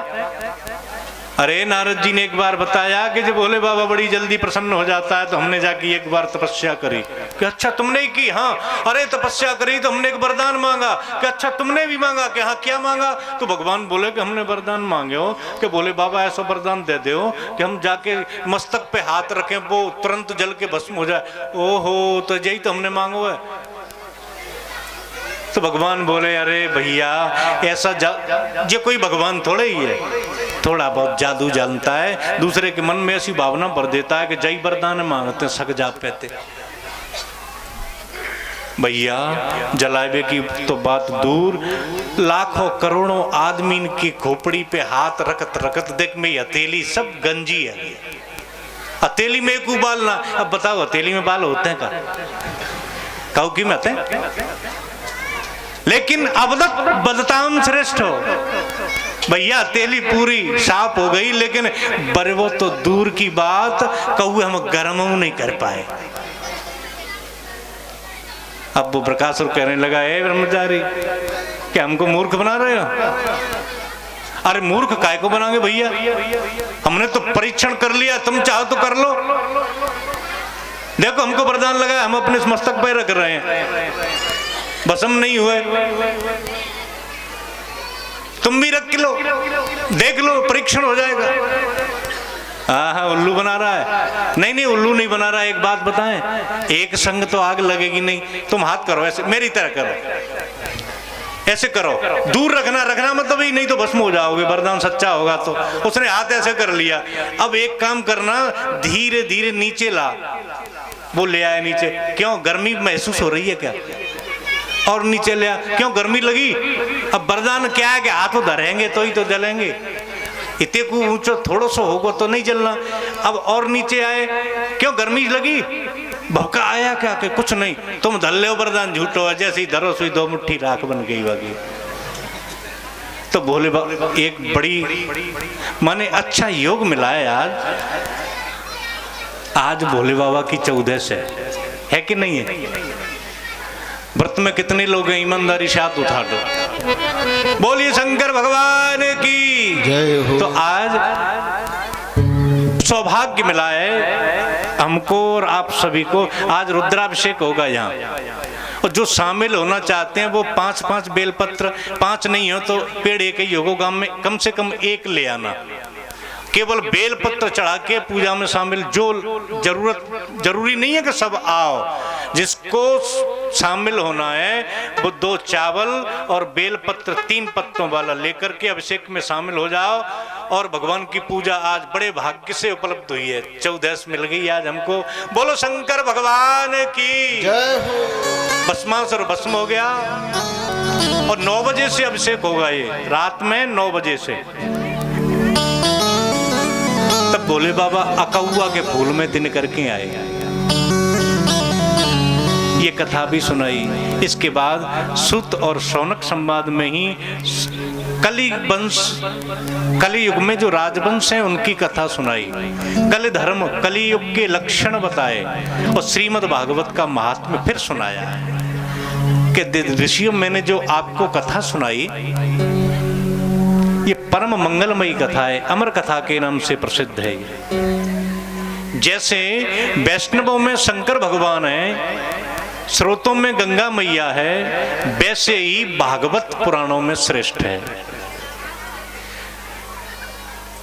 अरे नारद जी ने एक बार बताया कि जब भोले बाबा बड़ी जल्दी प्रसन्न हो जाता है तो हमने जाके एक बार तपस्या करी। कि अच्छा तुमने की? हाँ। अरे तपस्या करी तो हमने एक वरदान मांगा। कि अच्छा तुमने भी मांगा? कि हाँ। क्या मांगा? तो भगवान बोले कि हमने वरदान मांगे हो कि भोले बाबा ऐसा वरदान दे दो कि हम जाके मस्तक पे हाथ रखें वो तुरंत जल के भस्म हो जाए। ओहो, तो यही तो हमने मांगो है। तो भगवान बोले अरे भैया ऐसा ये कोई भगवान थोड़े ही है, थोड़ा बहुत जादू जानता है, दूसरे के मन में ऐसी भावना भर देता है कि जय वरदान मांगते सक जा पाते। भैया जलावे की तो बात दूर, लाखों करोड़ों आदमी की खोपड़ी पे हाथ रखत रखत देख में हथेली सब गंजी है। हथेली में एक बाल ना, अब बताओ हथेली में बाल होते हैं का? काउकी में होते हैं, लेकिन अबदत बदताम श्रेष्ठ हो। भैया तेली पूरी साफ हो गई, लेकिन बरवो तो दूर की बात, कौए हम गर्म नहीं कर पाए। अब वो बृकासुर कहने लगा हे ब्रह्मचारी, क्या हमको मूर्ख बना रहे हो? अरे मूर्ख काय को बनाएंगे भैया, हमने तो परीक्षण कर लिया, तुम चाहो तो कर लो। देखो हमको वरदान लगा, हम अपने मस्तक पे रख रहे हैं, भस्म नहीं हुए। तुम भी रख लो, देख लो, परीक्षण हो जाएगा। हाँ, उल्लू बना रहा है। नहीं नहीं, उल्लू नहीं बना रहा। एक बात बताएं, एक संग तो आग लगेगी नहीं। तुम हाथ करो ऐसे, मेरी तरह करो, ऐसे करो, दूर रखना, रखना मतलब ही नहीं तो भस्म हो जाओगे, वरदान सच्चा होगा तो। उसने हाथ ऐसे कर लिया। अब एक काम करना, धीरे धीरे नीचे ला। वो ले आया नीचे। क्यों, गर्मी महसूस हो रही है क्या? और नीचे ले आ। क्यों, गर्मी लगी? अब वरदान क्या है कि हाथ धरेंगे तो ही तो जलेंगे। इतने को ऊंचो थोड़ा सा होगा तो नहीं जलना। अब और नीचे आए। क्यों, गर्मी लगी? भौका आया क्या? कि कुछ नहीं, तुम धर ले वरदान, झूठो है। जैसे ही धरो सुई 2 मुट्ठी राख बन गई बाकी। तो भोले बाबा एक बड़ी माने अच्छा योग मिला है आज भोले बाबा की 14 है कि नहीं है? व्रत में कितने लोग हैं? ईमानदारी से हाथ उठा दो। बोलिए शंकर भगवान की जय हो। तो आज सौभाग्य मिला है हमको और आप सभी को। आज रुद्राभिषेक होगा यहाँ, और जो शामिल होना चाहते हैं वो 5-5 बेलपत्र, 5 नहीं हो तो पेड़ एक ही होगा गांव में, कम से कम 1 ले आना। केवल बेलपत्र चढ़ा के पूजा में शामिल। जो जरूरी नहीं है कि सब आओ, जिसको शामिल होना है वो 2 चावल और बेलपत्र 3 पत्तों वाला लेकर के अभिषेक में शामिल हो जाओ। और भगवान की पूजा आज बड़े भाग्य से उपलब्ध हुई है। 14 मिल गई आज हमको। बोलो शंकर भगवान की जय हो। भस्मासुर भस्म हो गया। और 9 बजे से अभिषेक होगा, ये रात में 9 बजे से। तब भोले बाबा अकौआ के फूल में दिन करके आए। ये कथा भी सुनाई। इसके बाद सुत और शौनक संवाद में ही कली युग में जो राजवंश हैं उनकी कथा सुनाई। कल धर्म कलियुग के लक्षण बताए और श्रीमद् भागवत का महात्म्य फिर सुनाया कि ऋषियों, मैंने जो आपको कथा सुनाई ये परम मंगलमयी कथा है, अमर कथा के नाम से प्रसिद्ध है। जैसे वैष्णवों में शंकर भगवान है, स्रोतों में गंगा मैया है, वैसे ही भागवत पुराणों में श्रेष्ठ है।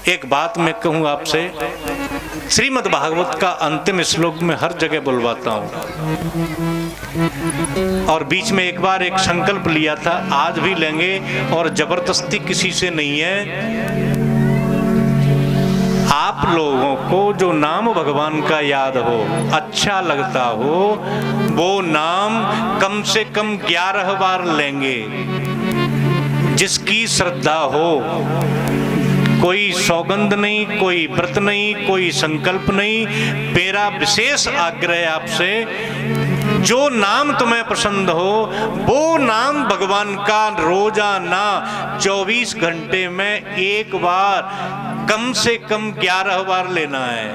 एक बात मैं कहूं आपसे, श्रीमद् भागवत का अंतिम श्लोक में हर जगह बुलवाता हूं, और बीच में एक बार एक संकल्प लिया था, आज भी लेंगे, और जबरदस्ती किसी से नहीं है। आप लोगों को जो नाम भगवान का याद हो, अच्छा लगता हो, वो नाम कम से कम 11 बार लेंगे। जिसकी श्रद्धा हो, कोई सौगंध नहीं, कोई व्रत नहीं, कोई संकल्प नहीं। मेरा विशेष आग्रह आपसे, जो नाम तुम्हें पसंद हो वो नाम भगवान का रोजाना 24 घंटे में 1 बार, कम से कम 11 बार लेना है।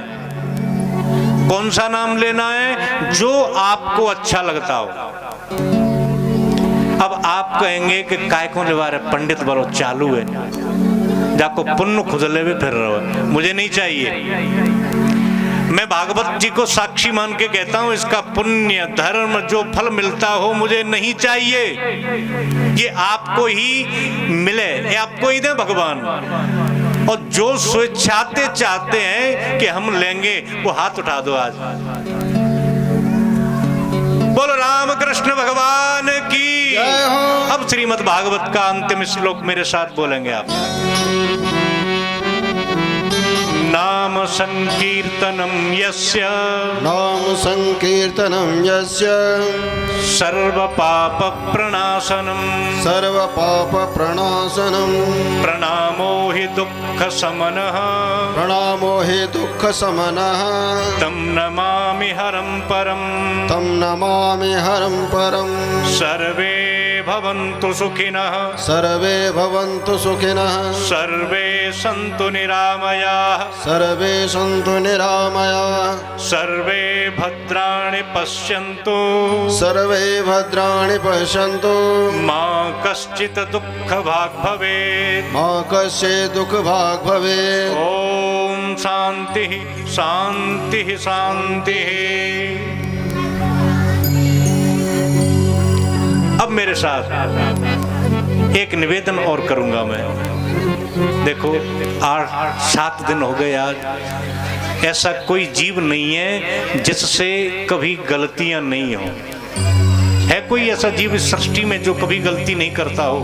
कौन सा नाम लेना है? जो आपको अच्छा लगता हो। अब आप कहेंगे कि काय को लेवा रहे पंडित, बरो चालू है, जाको पुण्य खुद ले फिर रहो, मुझे नहीं चाहिए। मैं भागवत जी को साक्षी मान के कहता हूं, इसका पुण्य धर्म जो फल मिलता हो मुझे नहीं चाहिए। ये आपको ही मिले, ये आपको ही दे भगवान। और जो स्वेच्छाते चाहते हैं कि हम लेंगे, वो हाथ उठा दो आज। बोलो राम कृष्ण भगवान की। अब श्रीमद् भागवत का अंतिम श्लोक मेरे साथ बोलेंगे आप। नाम संकीर्तनम यस्य, नाम संकीर्तनम यस्य, सर्व पाप प्रणाशनम, सर्व पाप प्रणाशनम, प्रणामो हि दुःख समनः, प्रणामो हि दुःख समनः, तं नमामि हरं परं, तं नमामि हरं परं। सर्वे भवन्तु सुखिनः, सर्वे भवन्तु सुखिनः, सर्वे सन्तु निरामयाः, सर्वे सन्तु निरामयाः, सर्वे भद्राणि पश्यन्तु, सर्वे भद्राणि पश्यन्तु, मा कश्चित् दुःखभाग् भवेत्, मा कश्चित् दुःखभाग् भवेत्। ओम शांति शांति शांति। अब मेरे साथ एक निवेदन और करूंगा मैं। देखो 8-7 दिन हो गए आज, ऐसा कोई जीव नहीं है जिससे कभी गलतियां नहीं हो। है कोई ऐसा जीव इस सृष्टि में जो कभी गलती नहीं करता हो?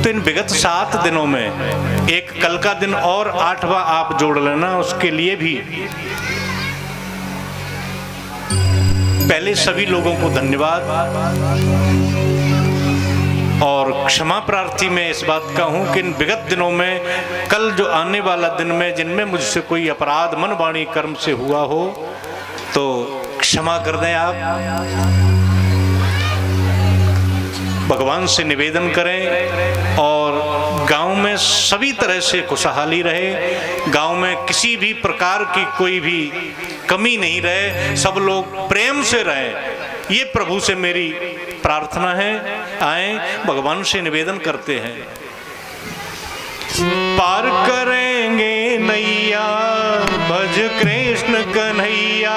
तो इन विगत 7 दिनों में एक कल का दिन और 8वां आप जोड़ लेना, उसके लिए भी पहले सभी लोगों को धन्यवाद और क्षमा प्रार्थी मैं इस बात का हूं कि इन विगत दिनों में कल जो आने वाला दिन में जिनमें मुझसे कोई अपराध मन वाणी कर्म से हुआ हो तो क्षमा कर दें आप। भगवान से निवेदन करें और गांव में सभी तरह से खुशहाली रहे, गांव में किसी भी प्रकार की कोई भी कमी नहीं रहे, सब लोग प्रेम से रहें, ये प्रभु से मेरी प्रार्थना है। आए भगवान से निवेदन करते हैं। पार करेंगे नैया भज कृष्ण कन्हैया,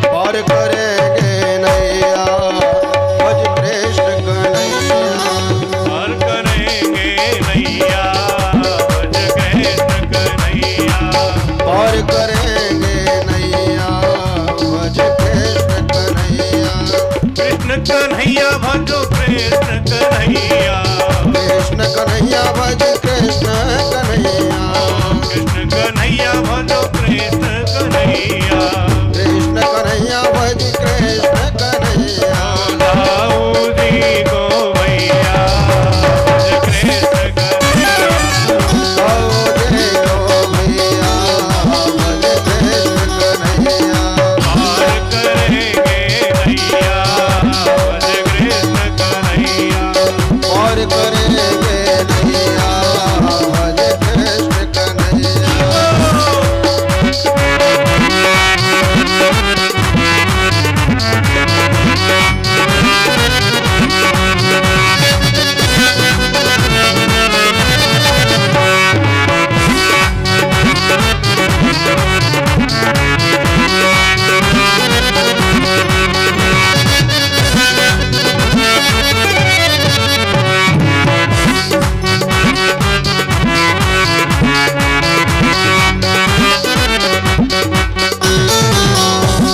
पार करेंगे नैया भज कृष्ण कन्हैया, पार करेंगे नैया भज कृष्ण कन्हैया, पार करेंगे नैया भज कृष्ण कन्हैया, कृष्ण कन्हैया भजो कृष्ण कन्हैया, कृष्ण कन्हैया भज कृष्ण कन्हैया, कृष्ण कन्हैया भजो कृष्ण कन्हैया, कृष्ण कन्हैया भज कृष्ण कन्हैया, दाऊदी को भैया भज कृष्ण कन्हैया, दाऊदी को भैया भज कृष्ण कन्हैया, पार करेंगे नैया भज कृष्ण कन्हैया, पार करेंगे नैया भज कृष्ण कन्हैया।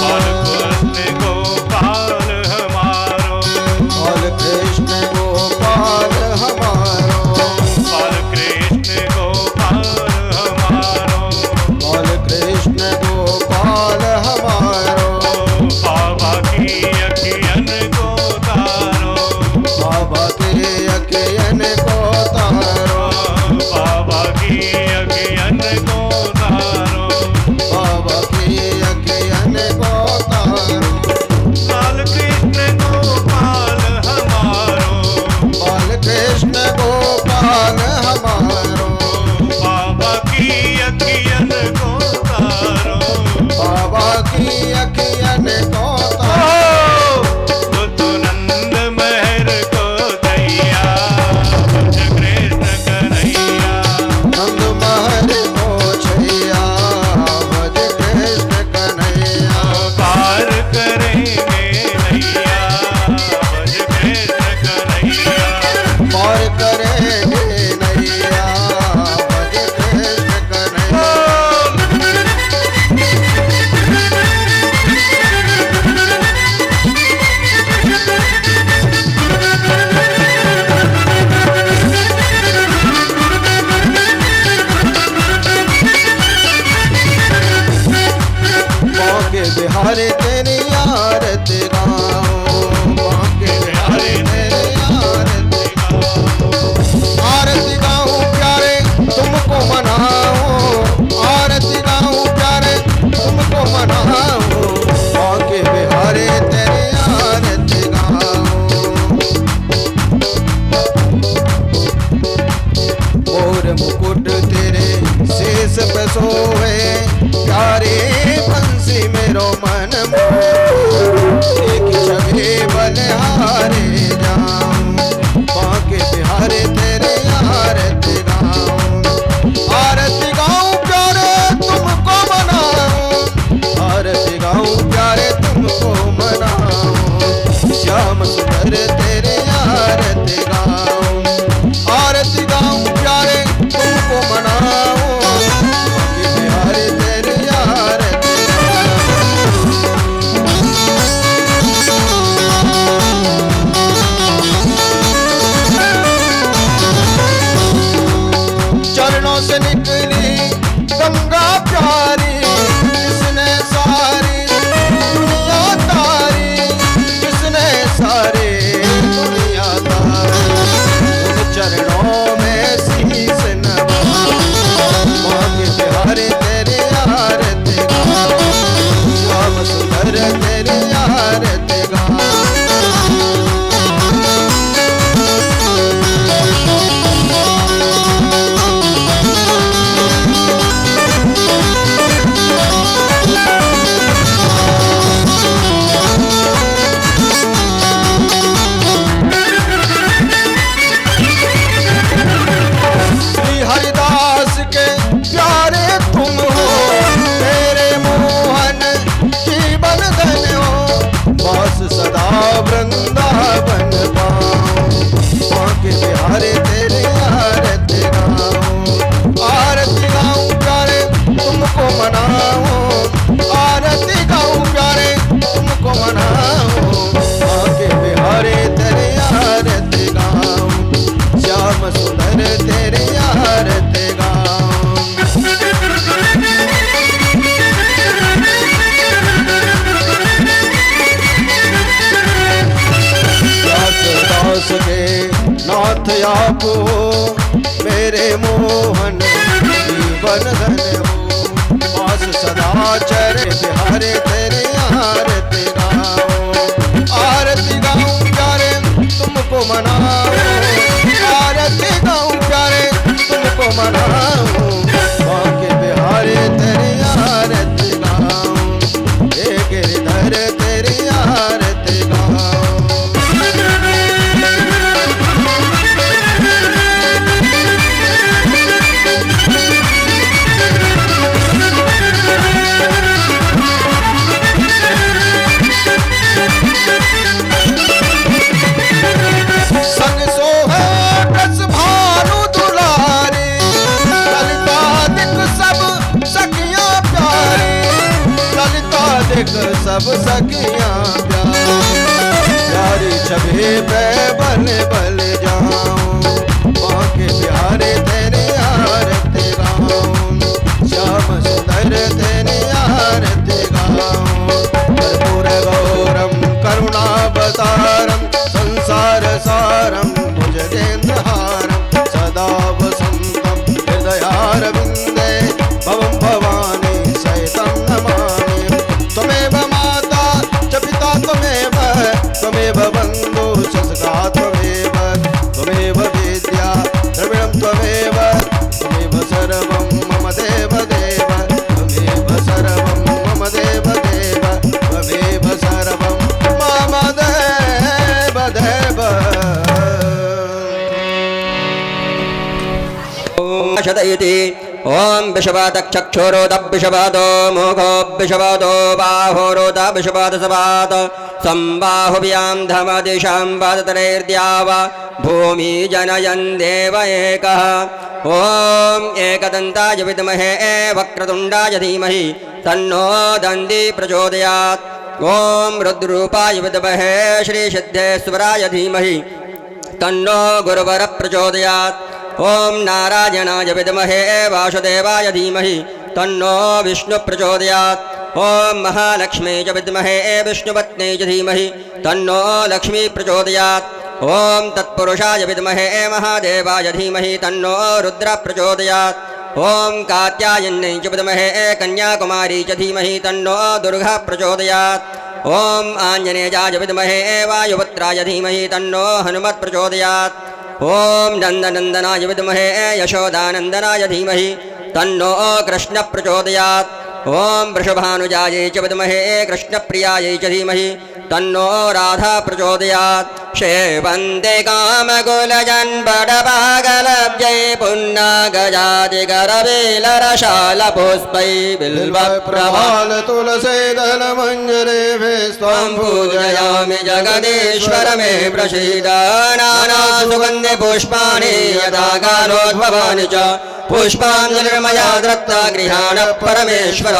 बाल कृष्ण गोपाल हमारो, बाल कृष्ण गोपाल हमारो, बाल कृष्ण गोपाल हमारो, बाल कृष्ण गोपाल हमारो, बाबा की अखियन को तारो, बाबा के अखियन को तारो, बाबा की अखियन को तारो, बाबा की अखियन को तारो, बाल कृष्ण गोपाल हमारो, बाल कृष्ण गोपाल हमारो, बाबा की अखियन को तारो, बाबा की अखियन को तारो, बुद्ध नंद महर को दैया भज कृष्ण कन्हैया, नंद महर को छैया भज कृष्ण कन्हैया, पार करेंगे नैया भज कृष्ण कन्हैया, पार करेंगे नैया भज कृष्ण कन्हैया। बांके बिहारी तेरी आरती गाओ, बांके बिहारी तेरी आरती गाओ, आरती गाऊं प्यारे तुमको मनाओ, आरती गाऊं प्यारे तुमको मनाओ, बांके बिहारी तेरी आरती गाओ, और मुकुट तेरे शीश पे सोए, प्यारे बंसी मेरो मन के नाथ आप हो, मेरे मोहन जीवन धन हो। पास सदा चरे बिहारे तेरे आरती गाऊं, आरती गाऊं प्यारे तुमको मनाऊं, आरती गाऊं प्यारे तुमको मनाऊं। बांके बिहारे तेरे आरती गाऊं, हे गिरधर तेरी आरती गाऊं। संग सोहे कस भानु दुलारी, ललिता दिख सब सखियां प्यारी, ललिता दिख सब सखियां प्यारी। प्यारी छवि पे बल बल जाऊं, बांके बिहारे तेरे आरती गाऊं, श्याम सुंदर तेरे आरती गाऊं। कर्पूर गौरम करुणावतारम संसार सारम भुजगेन्द्रहारम सदा वसंतम हृदयारविंदे भवं भवानी सहितं नमामि। त्वमेव माता च पिता त्वमेव, त्वमेव बन्धु सखा त्वमेव, त्वमेव विद्या द्रविणं त्वमेव, त्वमेव सर्वं मम देव देव, त्वमेव सर्वं मम देव देव, त्वमेव सर्वं मम देव देव। शतयति ओम विषवातक्षक्षोरोदविषवातो मोघो विषवातो बाहोरोद विषवातसवात संबाहुभ्यां धमदिशां वाततरैर्द्यावा भूमि जनयन् देव एकः। ओम एकदन्ताय विद्महे वक्रतुण्डाय धीमहि तन्नो दन्दी प्रचोदयात्। ओम रुद्ररूपाय विद्महे श्रीसिद्धेश्वराय धीमहि तन्नो गुरुवर प्रचोदयात्। ओम नारायणाय विद्महे वासुदेवाय धीमहि तन्नो विष्णु प्रचोदयात्। ओम महालक्ष्मी च विद्महे विष्णुपत्नी च धीमहि तन्नो लक्ष्मी प्रचोदयात्। ओम तत्पुरुषाय विद्महे महादेवाय धीमहि तन्नो रुद्र प्रचोदयात्। ओम कात्यायन्यै च विद्महे कन्याकुमारी च धीमहि तन्नो दुर्गा प्रचोदयात्। ओम आञ्जनेयाय विद्महे वायुपुत्राय धीमहि तन्नो हनुमत् प्रचोदयात्। ओम नन्दनन्दनाय विद्महे यशोदानन्दनाय धीमहि तन्नो कृष्ण प्रचोदयात्। ओम वृषभानुजायै च विद्महे कृष्णप्रियायै च धीमहि तन्नो राधा प्रचोदयात्। शेवन्ते कामकुलजन्बडपागलब्जै पुन्नागजादिगरवेलरशालपुष्पै बिल्वप्रभाल तुलसीदल मंजरे स्वां पूजयामि जगदीश्वर मे प्रसीद। नाना सुगन्धि पुष्पाणि यथा कालोद्भवानि च पुष्पाञ्जलिर्मया दत्ता गृहाण परमेश्वर।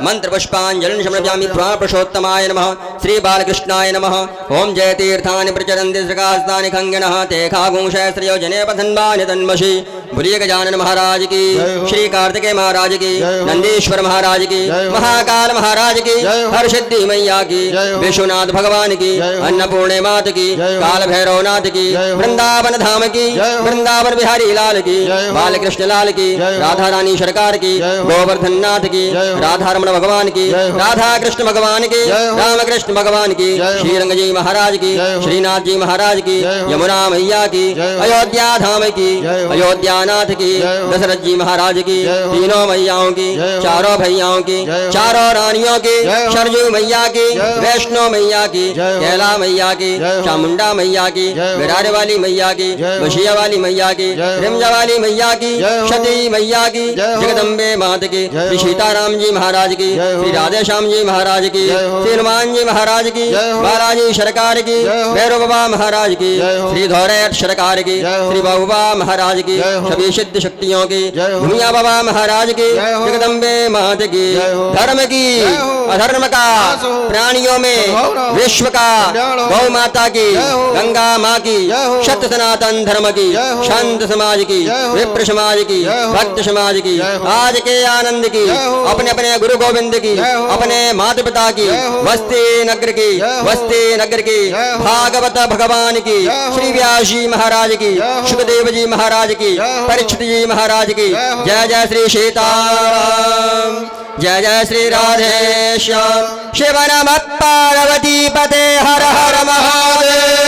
मंत्रपुष्पाञ्जलिं समर्पयामि पुरुषोत्तमाय नमः, श्री बालकृष्णाय नमः। ओम जयतीर्थानि प्रचरन्ति श्रीकास्तानि खङ्गिनः ते खागुंशयस्त्रयोजने पथन्वानि तन्मषि। बोलिए गजानन महाराज की, श्री कार्तिकेय महाराज की, नंदीश्वर महाराज की, महाकाल महाराज की, हरसिद्धि मैया की, विश्वनाथ भगवान की, अन्नपूर्णे मात की, काल भैरवनाथ की, वृंदावन धाम की, वृंदावन बिहारी लाल की, बालकृष्ण लाल की, राधा रानी सरकार की, गोवर्धन नाथ की, राधा रमण भगवान की, राधा कृष्ण भगवान की, रामकृष्ण भगवान की, श्रीरंग जी महाराज की, श्रीनाथ जी महाराज की, यमुना मैया की, अयोध्या धाम की, अयोध्यानाथ की, दशरथ जी महाराज की, तीनों मैयाओं की, चारों भैयाओं की, चारों रानियों की, सरजू मैया की, वैष्णो मैया की, कैला मैया की, चामुंडा मैया की, विरार वाली मैया की, वशिया वाली मैया की, रिमजा वाली मैया की, सती मैया की, जगदम्बे मात की, श्री सीताराम जी महाराज की, श्री राधे श्याम जी महाराज की, श्री हनुमान जी महाराज की, बालाजी सरकार की, भैरव बाबा महाराज की, श्री धौरेट सरकार की, श्री बाबूबा महाराज की, हो। सभी सिद्ध शक्तियों की जय हो। भूमिया बाबा महाराज की जय हो। जगदम्बे मात की जय हो। धर्म की जय हो। अधर्म का नाश हो। प्राणियों में प्रभाव ना हो। विश्व का कल्याण हो। गौ माता की जय हो। गंगा माँ की जय हो। सत्य सनातन धर्म की जय हो। संत समाज की जय हो। विप्र समाज की जय हो। भक्त समाज की जय हो। आज के आनंद की जय हो। अपने अपने गुरु गोविंद की जय हो। अपने माता पिता की जय हो। वस्ती नगर की जय हो। वस्ती नगर की जय हो। भागवत भगवान की जय हो। श्री व्यास जी महाराज की जय हो। सुखदेव जी महाराज की जय हो। परीक्षित जी महाराज की जय हो। जय जय श्री सीताराम जय जय श्री राधे श्याम शिव नमः पार्वती पते हर हर Mahadev.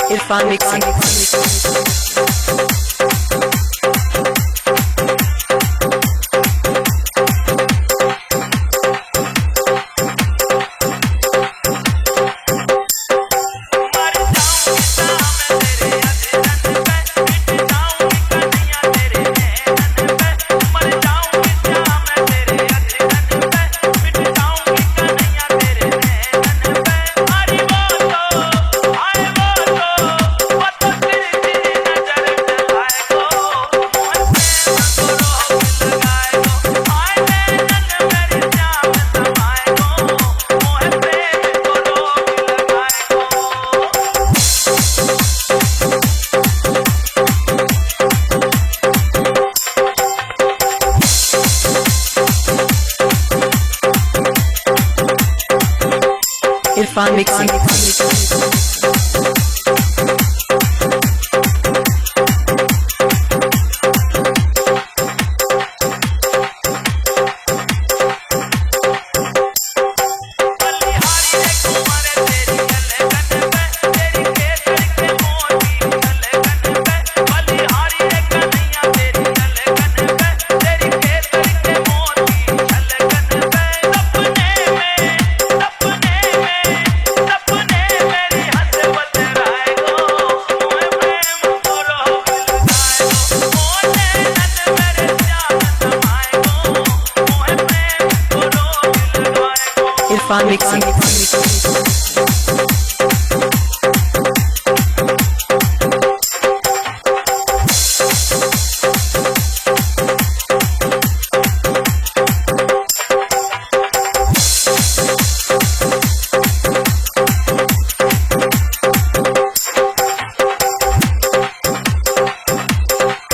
Irfan Mixing. Irfan Mixing. Irfan Mixing.